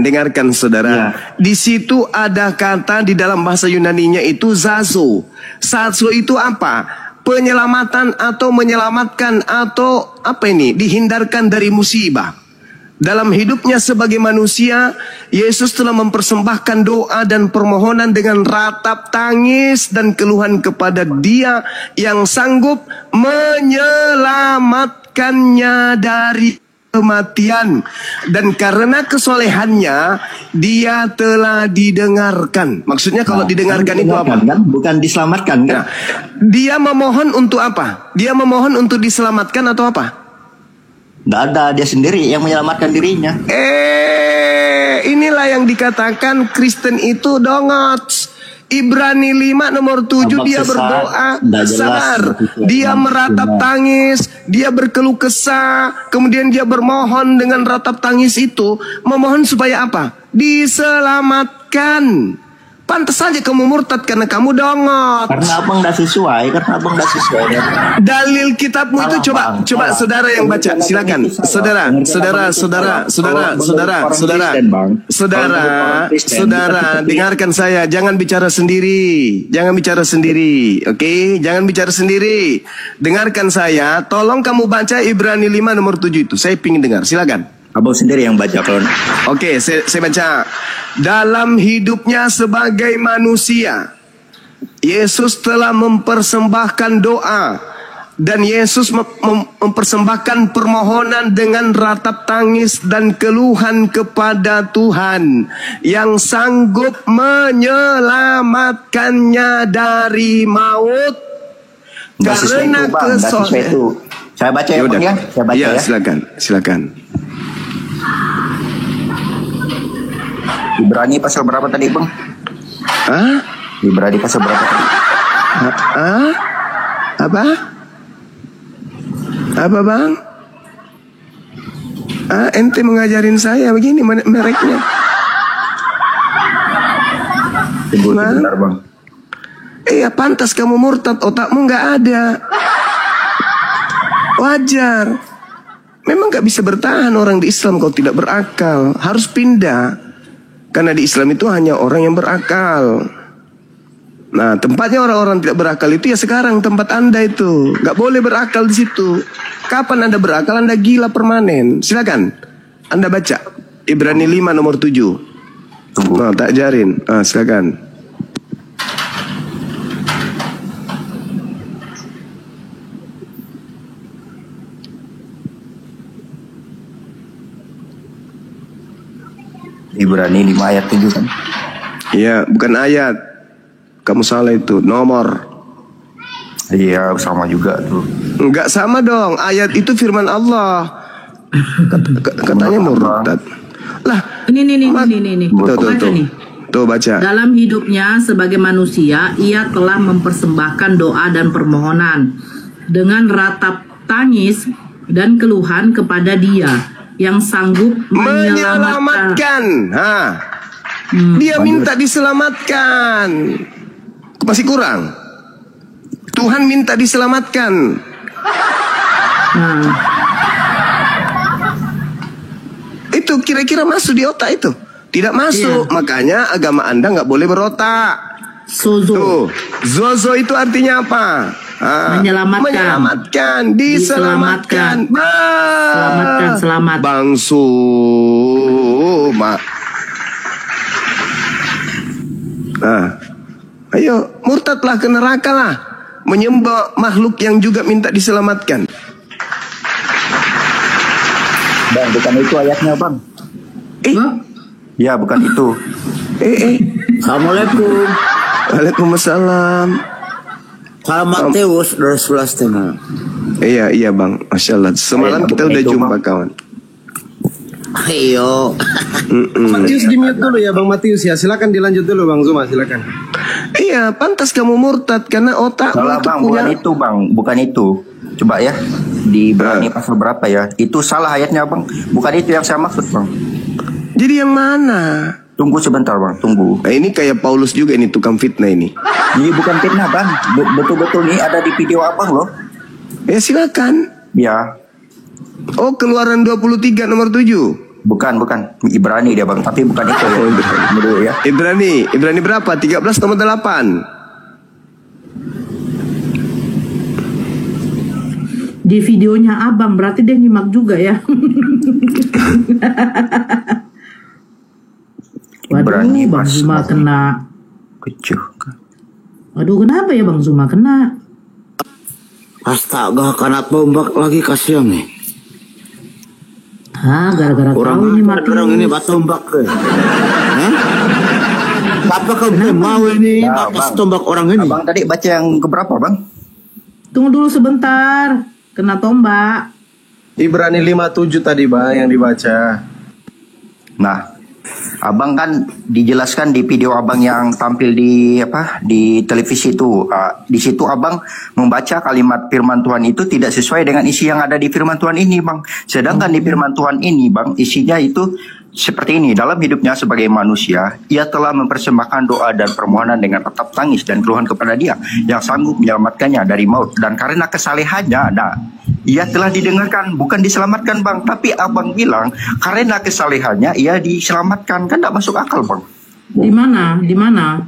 dengarkan, saudara. Ya. Di situ ada kata di dalam bahasa Yunaninya itu zazo. Zazo itu apa? Penyelamatan atau menyelamatkan atau apa ini? Dihindarkan dari musibah. Dalam hidupnya sebagai manusia, Yesus telah mempersembahkan doa dan permohonan dengan ratap tangis dan keluhan kepada Dia yang sanggup menyelamatkannya dari kematian. Dan karena kesolehannya, Dia telah didengarkan. Maksudnya kalau didengarkan itu apa? Kan? Bukan diselamatkan kan? Nah, dia memohon untuk apa? Dia memohon untuk diselamatkan atau apa? Tidak ada, dia sendiri yang menyelamatkan dirinya. Inilah yang dikatakan Kristen itu dongots. Ibrani 5 nomor 7 dia berdoa, sabar, dia meratap tangis, dia berkeluh kesah, kemudian dia bermohon dengan ratap tangis itu, memohon supaya apa? Diselamatkan. Pantas saja kamu murtad karena kamu dongot. Karena abang tidak sesuai, Dalil kitabmu itu coba saudara yang baca, silakan. Saudara, dengarkan saya, jangan bicara sendiri. Oke? Jangan bicara sendiri. Dengarkan saya, tolong kamu baca Ibrani 5 nomor 7 itu. Saya pingin dengar, silakan. Abang sendiri yang baca kalau. Oke, saya baca. Dalam hidupnya sebagai manusia, Yesus telah mempersembahkan doa dan Yesus mempersembahkan permohonan dengan ratap tangis dan keluhan kepada Tuhan yang sanggup menyelamatkannya dari maut. Karena kesolehan. Saya baca ya, Bang, ya. Saya baca ya. Silakan. Ibrani pasal berapa tadi, Bang? Ibrani pasal berapa tadi? Apa, Bang? Ente mengajarin saya begini mereknya. Benar, Bang. Iya, pantas kamu murtad, otakmu nggak ada. Wajar. Memang nggak bisa bertahan orang di Islam kalau tidak berakal. Harus pindah. Karena di Islam itu hanya orang yang berakal. Nah, tempatnya orang-orang tidak berakal itu ya sekarang tempat Anda itu. Nggak boleh berakal di situ. Kapan Anda berakal, Anda gila permanen. Silakan. Anda baca Ibrani 5 nomor 7. Nah, tak ajarin. Silakan. Ibrani 5 ayat 7 kan? Iya, bukan ayat. Kamu salah itu, nomor. Iya, sama juga tuh. Enggak sama dong. Ayat itu firman Allah. Katanya murtad. Lah, ini. Tuh baca. Dalam hidupnya sebagai manusia, ia telah mempersembahkan doa dan permohonan dengan ratap tangis dan keluhan kepada Dia yang sanggup menyelamatkan. Dia minta diselamatkan. Masih kurang. Tuhan minta diselamatkan. Itu kira-kira masuk di otak itu? Tidak masuk. Makanya agama Anda nggak boleh berotak. Zozo itu artinya apa? Menyelamatkan, diselamatkan. Selamat. Bang Suma. Ayo, murtadlah ke neraka lah. Menyembah makhluk yang juga minta diselamatkan. Bang, bukan itu ayatnya, Bang. Ya, bukan itu. Assalamualaikum. Waalaikumsalam. Kalau Matius 11 Iya Bang, Masya Allah. Semalam kita udah jumpa kawan. Ayo. Matius di mute dulu ya Bang Matius ya. Silakan dilanjut dulu Bang Zuma, silakan. Iya, pantas kamu murtad karena otak. Salah Bang, bukan itu Bang, bukan itu. Coba ya di Ibrani pasal berapa ya? Itu salah ayatnya Bang. Bukan itu yang saya maksud Bang. Jadi yang mana? Tunggu sebentar bang, tunggu. Nah, ini kayak Paulus juga ini tukang fitnah ini. Ini bukan fitnah bang, betul-betul nih ada di video abang loh. Ya silakan. Ya. Oh, Keluaran 23 nomor 7. Bukan Ibrani dia bang, tapi bukan itu. Ya. Ibrani berapa? 13 nomor 8. Di videonya abang, berarti dia nyimak juga ya. Waduh, Bang Zuma kena. Waduh, kenapa ya Bang Zuma kena? Astaga, kena tombak lagi kasihan nih. Gara-gara orang ini mati. Orang ini tombak ke. Apa kau mau ini batas tombak orang ini? Abang tadi baca yang keberapa bang? Tunggu dulu sebentar. Kena tombak. Ibrani 57 tadi bang yang dibaca. Nah, abang kan dijelaskan di video abang yang tampil di televisi itu. Di situ abang membaca kalimat firman Tuhan itu tidak sesuai dengan isi yang ada di firman Tuhan ini bang. Sedangkan di firman Tuhan ini bang, isinya itu seperti ini. Dalam hidupnya sebagai manusia, ia telah mempersembahkan doa dan permohonan dengan tetap tangis dan keluhan kepada Dia yang sanggup menyelamatkannya dari maut. Dan karena kesalehannya, ia telah didengarkan, bukan diselamatkan bang. Tapi abang bilang karena kesalehannya ia diselamatkan, kan tidak masuk akal bang. Di mana?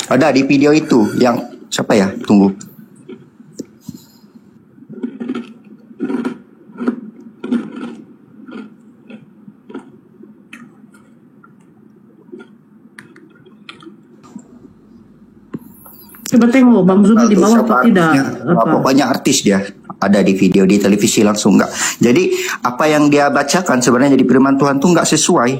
Ada di video itu yang siapa ya? Tunggu. Coba tengok Bang Zumi di bawah atau tidak. Pokoknya artis dia. Ada di video di televisi langsung nggak. Jadi apa yang dia bacakan sebenarnya di firman Tuhan tuh nggak sesuai.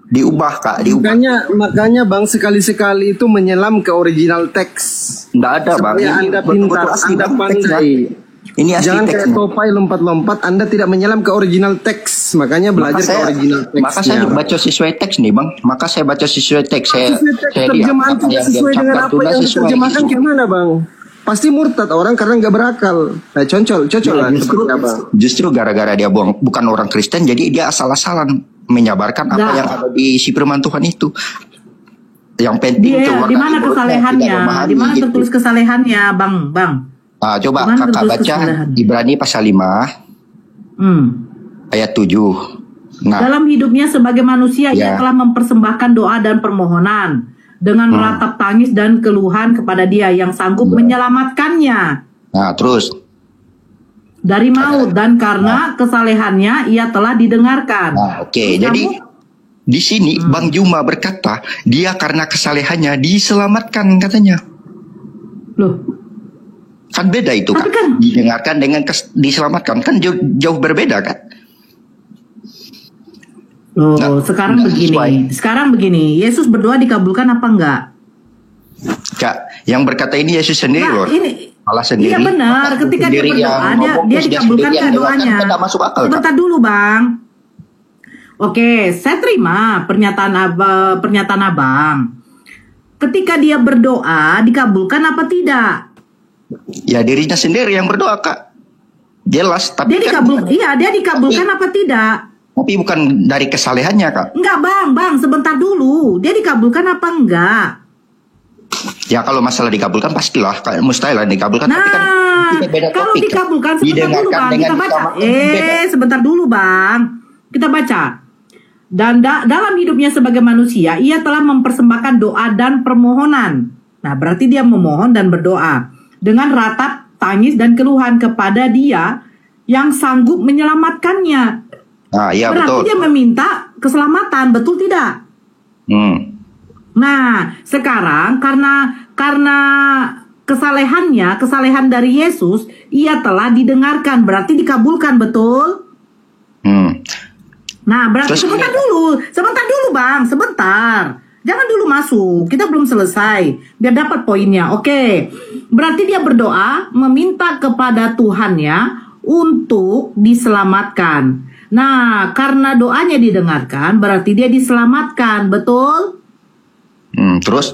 Diubah kak, diubah. Makanya bang sekali-sekali itu menyelam ke original teks. Nggak ada bang. Supaya Anda pintar, Anda pandai. Ini asli jangan teksnya. kayak Topai lompat-lompat. Anda tidak menyelam ke original teks. Makanya belajar ke original teksnya. Maka saya baca sesuai teks nih bang. Maka saya baca sesuai teks. Saya terjemahan tidak sesuai dengan apa yang diterjemahkan kayak mana bang? Pasti murtad orang karena nggak berakal. Nah, cocol lah. Justru gara-gara dia bukan orang Kristen, jadi dia asal-asalan menyabarkan apa yang ada di isi firman Tuhan itu. Yang penting di mana kesalehannya? Di mana tertulis kesalehannya, bang? Coba kakak baca Ibrani pasal 5 ayat 7. Nah, dalam hidupnya sebagai manusia ia telah mempersembahkan doa dan permohonan dengan meratap tangis dan keluhan kepada Dia yang sanggup menyelamatkannya. Nah, terus dari maut, dan karena kesalehannya ia telah didengarkan. Nah, oke. Jadi di sini Bang Juma berkata dia karena kesalehannya diselamatkan katanya. Loh, kan beda itu kan, didengarkan dengan diselamatkan kan jauh berbeda kan. Sekarang begini, Yesus berdoa dikabulkan apa enggak? Kak, yang berkata ini Yesus sendiri loh. Allah sendiri. Iya benar, ketika dia berdoa dia dikabulkan nggak doanya? Sebentar dulu bang. Oke, saya terima pernyataan abang. Ketika dia berdoa dikabulkan apa tidak? Ya dirinya sendiri yang berdoa kak. Jelas. Tapi dia dikabulkan apa tidak? Tapi bukan dari kesalehannya kak. Enggak bang, sebentar dulu. Dia dikabulkan apa enggak? Ya kalau masalah dikabulkan pastilah, mustahil lah dikabulkan. Nah, tapi kan kita beda kalau topik, dikabulkan sebentar dulu bang, kita baca. Sebentar dulu bang, kita baca. Dan dalam hidupnya sebagai manusia, ia telah mempersembahkan doa dan permohonan. Nah, berarti dia memohon dan berdoa dengan ratap tangis dan keluhan kepada Dia yang sanggup menyelamatkannya. Nah, iya, berarti betul. dia meminta keselamatan, betul tidak? Nah, sekarang karena kesalehan dari Yesus, ia telah didengarkan, berarti dikabulkan, betul? Nah, berarti sebentar dulu bang, sebentar. Jangan dulu masuk, kita belum selesai, biar dapat poinnya. Oke, berarti dia berdoa meminta kepada Tuhannya untuk diselamatkan. Nah, karena doanya didengarkan, berarti dia diselamatkan, betul? Terus?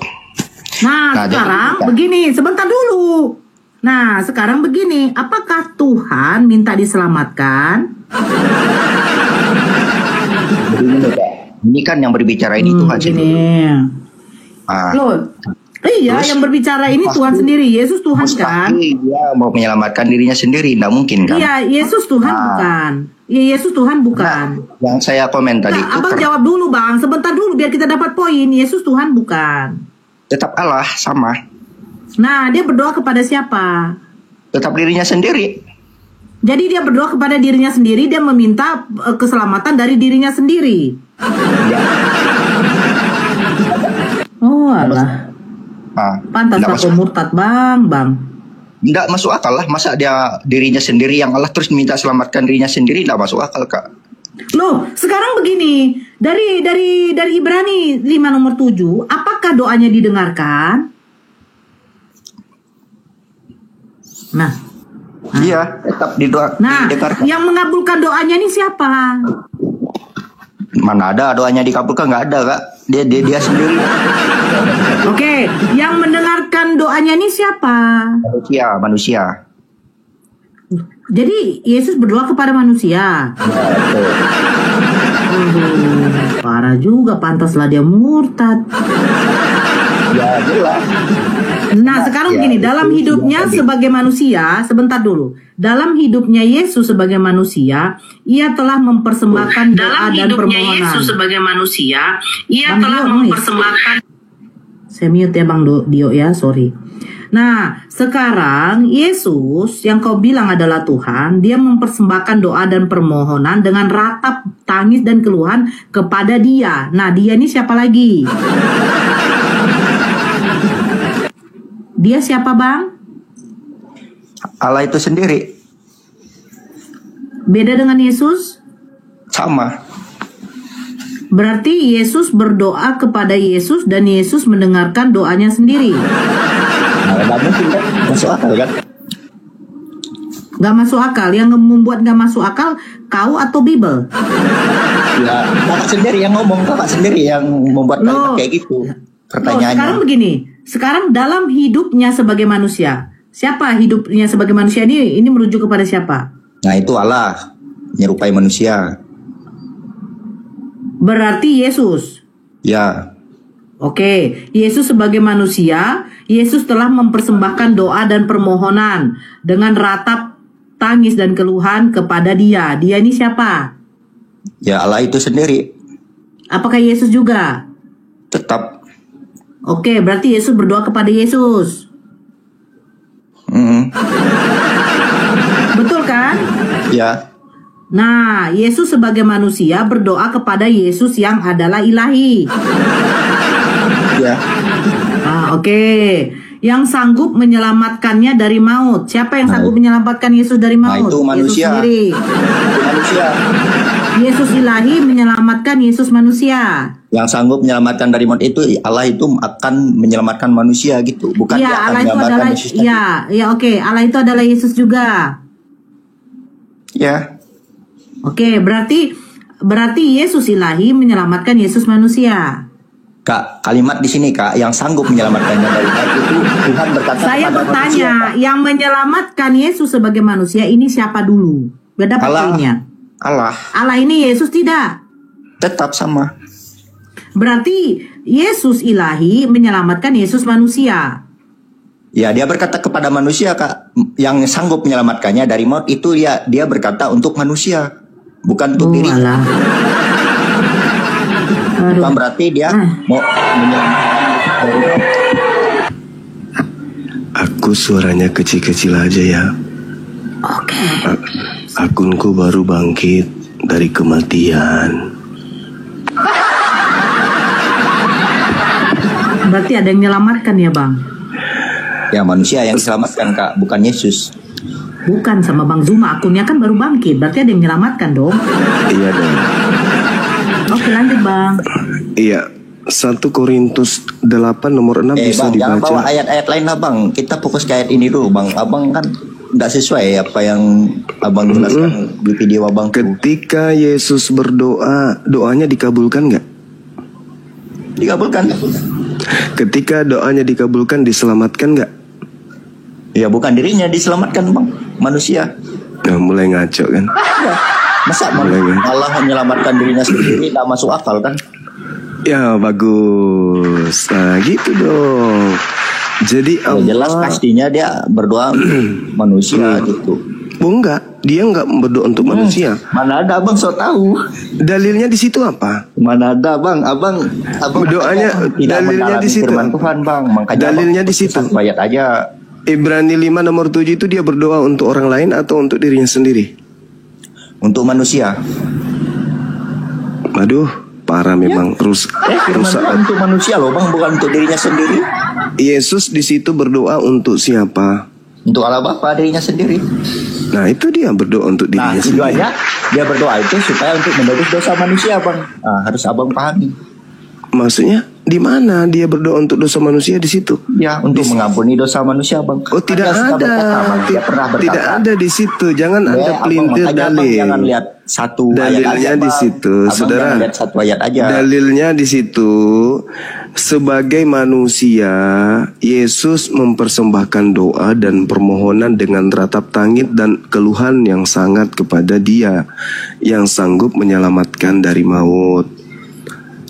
Nah, sekarang begini, sebentar dulu. Nah, sekarang begini, apakah Tuhan minta diselamatkan? Ini kan yang berbicara ini Tuhan sendiri. Loh, iya, yang berbicara ini Tuhan sendiri. Yesus Tuhan kan? Dia mau menyelamatkan dirinya sendiri, tidak mungkin kan? Iya, Yesus Tuhan bukan. Iya, Yesus Tuhan bukan. Yang saya komen tadi itu. Abang jawab dulu Bang, sebentar dulu biar kita dapat poin. Yesus Tuhan bukan. Tetap Allah, sama. Nah, dia berdoa kepada siapa? Tetap dirinya sendiri. Jadi dia berdoa kepada dirinya sendiri, dia meminta keselamatan dari dirinya sendiri. Oh alah. Pantas aku murtad Bang. Tidak masuk akal lah. Masa dia dirinya sendiri yang Allah terus minta selamatkan dirinya sendiri, tidak masuk akal Kak. Loh, sekarang begini, dari Ibrani 5 nomor 7, apakah doanya didengarkan? Nah. Iya, tetap didengarkan. Yang mengabulkan doanya ini siapa? Mana ada doanya dikabulkan, nggak ada Kak. Dia sendiri. Oke, yang mendengarkan doanya ini siapa? Manusia. Jadi Yesus berdoa kepada manusia. Parah juga, pantaslah dia murtad. Ya jelas. Nah sekarang begini, dalam hidupnya sebagai manusia, sebentar dulu. Dalam hidupnya Yesus sebagai manusia, ia telah mempersembahkan doa dan permohonan. Yesus sebagai manusia, ia telah mempersembahkan. Saya mute ya Bang Dio ya, sorry. Nah sekarang Yesus yang kau bilang adalah Tuhan, dia mempersembahkan doa dan permohonan dengan ratap tangis dan keluhan kepada Dia. Nah Dia ini siapa lagi? Dia siapa Bang? Allah itu sendiri. Beda dengan Yesus? Sama. Berarti Yesus berdoa kepada Yesus dan Yesus mendengarkan doanya sendiri. Nggak mungkin kan? Masuk akal kan? Gak masuk akal. Yang membuat gak masuk akal kau atau Bible? Ya, kakak sendiri yang ngomong, kakak sendiri yang membuat kalimat kayak gitu. Pertanyaannya. Sekarang begini. Sekarang dalam hidupnya sebagai manusia, siapa hidupnya sebagai manusia ini merujuk kepada siapa? Nah itu Allah menyerupai manusia. Berarti Yesus. Ya. Oke, Yesus sebagai manusia, Yesus telah mempersembahkan doa dan permohonan dengan ratap tangis dan keluhan kepada Dia. Dia ini siapa? Ya Allah itu sendiri. Apakah Yesus juga? Tetap. Oke, berarti Yesus berdoa kepada Yesus. Betul kan? Ya. Nah, Yesus sebagai manusia berdoa kepada Yesus yang adalah ilahi. Ya. Oke. Yang sanggup menyelamatkannya dari maut. Siapa yang sanggup menyelamatkan Yesus dari maut? Itu manusia. Yesus sendiri. Itu manusia. Yesus ilahi menyelamatkan Yesus manusia. Yang sanggup menyelamatkan dari maut itu Allah itu akan menyelamatkan manusia gitu, bukan ya, dia akan Allah itu menyelamatkan adalah, Yesus tadi. Ya, oke. Allah itu adalah Yesus juga. Ya. Oke, berarti Yesus ilahi menyelamatkan Yesus manusia. Kak, kalimat di sini Kak, yang sanggup menyelamatkannya dari maut itu Tuhan berkata. Saya bertanya, manusia, yang menyelamatkan Yesus sebagai manusia ini siapa dulu? Beda poinnya. Allah. Allah ini Yesus tidak? Tetap sama. Berarti Yesus ilahi menyelamatkan Yesus manusia. Ya, dia berkata kepada manusia Kak, yang sanggup menyelamatkannya dari maut itu dia berkata untuk manusia, bukan untuk diri. Bukan berarti dia mau menyelamatkan. Aku suaranya kecil-kecil aja ya. Oke. Akunku baru bangkit dari kematian. Berarti ada yang menyelamatkan ya Bang? Ya manusia yang diselamatkan Kak, bukan Yesus. Bukan, sama Bang Zuma, akunnya kan baru bangkit. Berarti ada yang menyelamatkan dong? Iya dong. Oke, lanjut Bang. Iya, 1 Korintus 8 nomor 6 bisa Bang, dibaca. jangan bawa ayat-ayat lain lah Bang. Kita fokus ke ayat ini dulu Bang. Abang kan tidak sesuai apa yang Abang jelaskan di video Abang. Ketika Yesus berdoa, doanya dikabulkan nggak? Dikabulkan. Ketika doanya dikabulkan, diselamatkan nggak? Ya bukan dirinya diselamatkan Bang, manusia. Nah, mulai ngaco kan? Masa Allah menyelamatkan dirinya sendiri tidak masuk akal kan? Ya bagus. Nah gitu dong. Jadi Allah jelas pastinya dia berdoa untuk manusia gitu. Enggak, dia enggak berdoa untuk manusia. Mana ada abang so tahu? Dalilnya di situ apa? Mana ada abang doanya dalilnya di situ. Firman Tuhan bang, makanya dalilnya di situ. Ayat aja. Ibrani 5 nomor 7 itu dia berdoa untuk orang lain atau untuk dirinya sendiri? Untuk manusia. Aduh, parah memang rusak. Untuk manusia loh bang, bukan untuk dirinya sendiri. Yesus di situ berdoa untuk siapa? Untuk Allah Bapa dirinya sendiri. Nah itu dia berdoa untuk dirinya sendiri. Tujuannya dia berdoa itu supaya untuk menebus dosa manusia bang. Nah, harus abang pahami. Maksudnya di mana dia berdoa untuk dosa manusia di situ? Ya untuk mengampuni dosa manusia bang. Oh tidak ada. Tidak ada di situ. Jangan ada pelintir dalil. Jangan lihat satu dalilnya ayat di situ, saudara. Lihat satu ayat aja. Dalilnya di situ. Sebagai manusia, Yesus mempersembahkan doa dan permohonan dengan ratap tangis dan keluhan yang sangat kepada Dia yang sanggup menyelamatkan dari maut.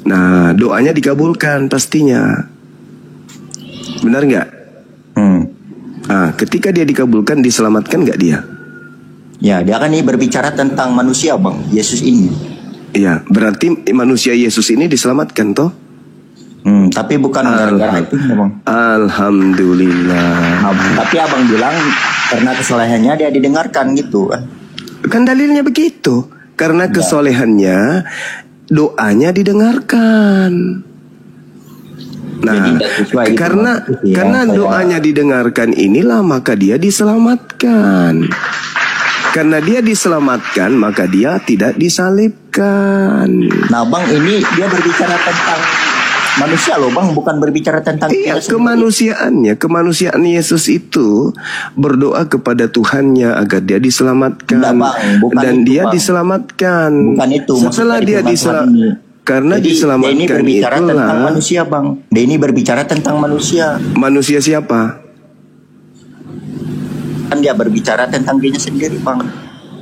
Nah, doanya dikabulkan pastinya. Benar nggak? Nah, ketika dia dikabulkan, diselamatkan nggak dia? Ya, dia kan ini berbicara tentang manusia, bang. Yesus ini. Iya, berarti manusia Yesus ini diselamatkan, toh? Tapi bukan gara-gara itu, bang. Alhamdulillah. Tapi abang bilang karena kesalehannya dia didengarkan gitu kan? Kan dalilnya begitu. Karena kesolehannya, doanya didengarkan. Nah, karena doanya didengarkan inilah maka dia diselamatkan. Karena dia diselamatkan maka dia tidak disalibkan. Nah bang, ini dia berbicara tentang manusia loh bang, bukan berbicara tentang kemanusiaan Yesus itu berdoa kepada Tuhannya agar dia diselamatkan. Dan dia diselamatkan. Bukan itu. Setelah dia diselamatkan, karena jadi, diselamatkan dia ini berbicara itulah tentang manusia bang. Dia ini berbicara tentang manusia. Manusia siapa? Kan dia berbicara tentang dirinya sendiri bang.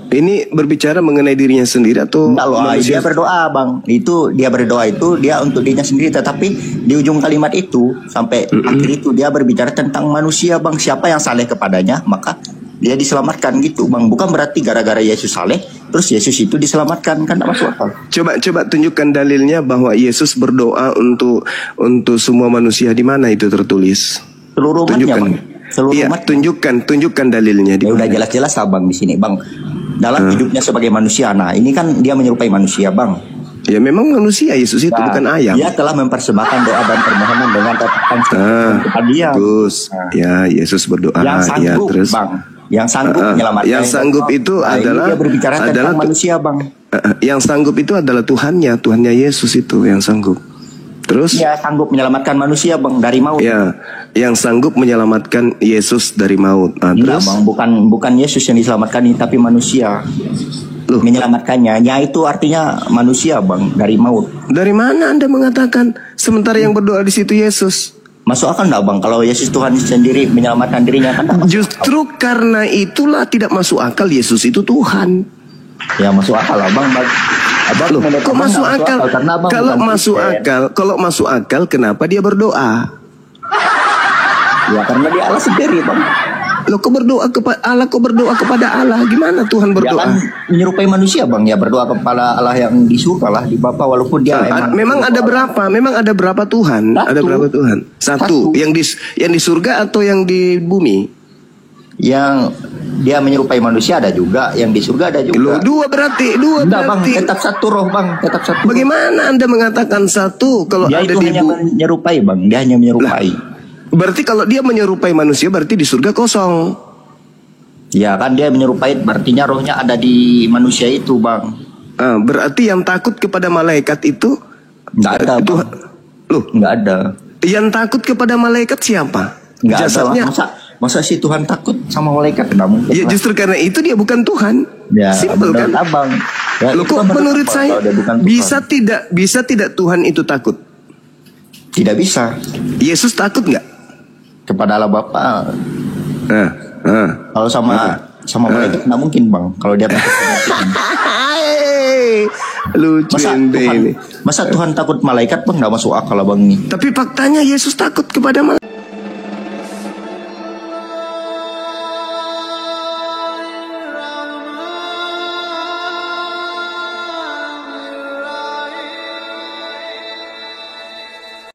Ini berbicara mengenai dirinya sendiri atau dia berdoa bang. Itu dia berdoa itu dia untuk dirinya sendiri. Tetapi di ujung kalimat itu sampai akhir itu dia berbicara tentang manusia bang. Siapa yang saleh kepadanya maka dia diselamatkan gitu bang. Bukan berarti gara-gara Yesus saleh terus Yesus itu diselamatkan, kan tidak masuk akal. Coba tunjukkan dalilnya bahwa Yesus berdoa untuk semua manusia. Di mana itu tertulis? Seluruh umatnya bang. Iya, tunjukkan dalilnya. Ya udah jelas-jelas abang di sini bang. Dalam hidupnya sebagai manusia. Nah ini kan dia menyerupai manusia bang. Ya memang manusia Yesus itu, bukan ayam. Dia telah mempersembahkan doa dan permohonan dengan tatapan kepada dia. Bagus. Ya Yesus berdoa. Yang sanggup terus, bang. Yang sanggup menyelamatkan. Yang sanggup itu adalah dia berbicara tentang manusia bang. Yang sanggup itu adalah Tuhannya Yesus itu yang sanggup. Terus? Dia sanggup menyelamatkan manusia bang dari maut. Ya, yang sanggup menyelamatkan Yesus dari maut. Terus? Bang, bukan Yesus yang diselamatkan ini, tapi manusia. Menyelamatkannya. Ya itu artinya manusia bang dari maut. Dari mana Anda mengatakan sementara yang berdoa di situ Yesus? Masuk akal enggak bang? Kalau Yesus Tuhan sendiri menyelamatkan dirinya kan? Justru karena itulah tidak masuk akal Yesus itu Tuhan. Ya masuk akal abang. Loh, kok masuk akal? Kalau masuk akal, kenapa dia berdoa? Ya karena dia Allah sendiri bang. Loh, kok berdoa kepada Allah? Kok berdoa kepada Allah? Gimana Tuhan berdoa? Dia kan menyerupai manusia bang. Ya berdoa kepada Allah yang di surga lah, di Bapa, walaupun dia memang ada berapa? Memang ada berapa Tuhan? Ada berapa Tuhan? Satu. Yang di surga atau yang di bumi? Yang dia menyerupai manusia ada juga, yang di surga ada juga. Loh, dua berarti. Bang, tetap satu roh bang, tetap satu. Bagaimana Anda mengatakan satu kalau dia ada itu hanya menyerupai bang, dia hanya menyerupai. Berarti kalau dia menyerupai manusia berarti di surga kosong. Ya kan dia menyerupai, berartinya rohnya ada di manusia itu bang. Berarti yang takut kepada malaikat itu nggak ada. Loh, nggak ada. Yang takut kepada malaikat siapa? Nggak ada. Masa si Tuhan takut sama malaikat? Ya justru karena itu dia bukan Tuhan. Ya, simpel kan? Abang. Ya, loh, kok menurut saya bisa tidak Tuhan itu takut? Tidak bisa. Yesus takut nggak? Kepada Allah Bapa. Kalau sama malaikat nggak mungkin bang. Kalau dia takut sama Tuhan. Lucu ente ini. Masa Tuhan takut malaikat, Bang? Nggak masuk akal, Bang. Tapi faktanya Yesus takut kepada malaikat.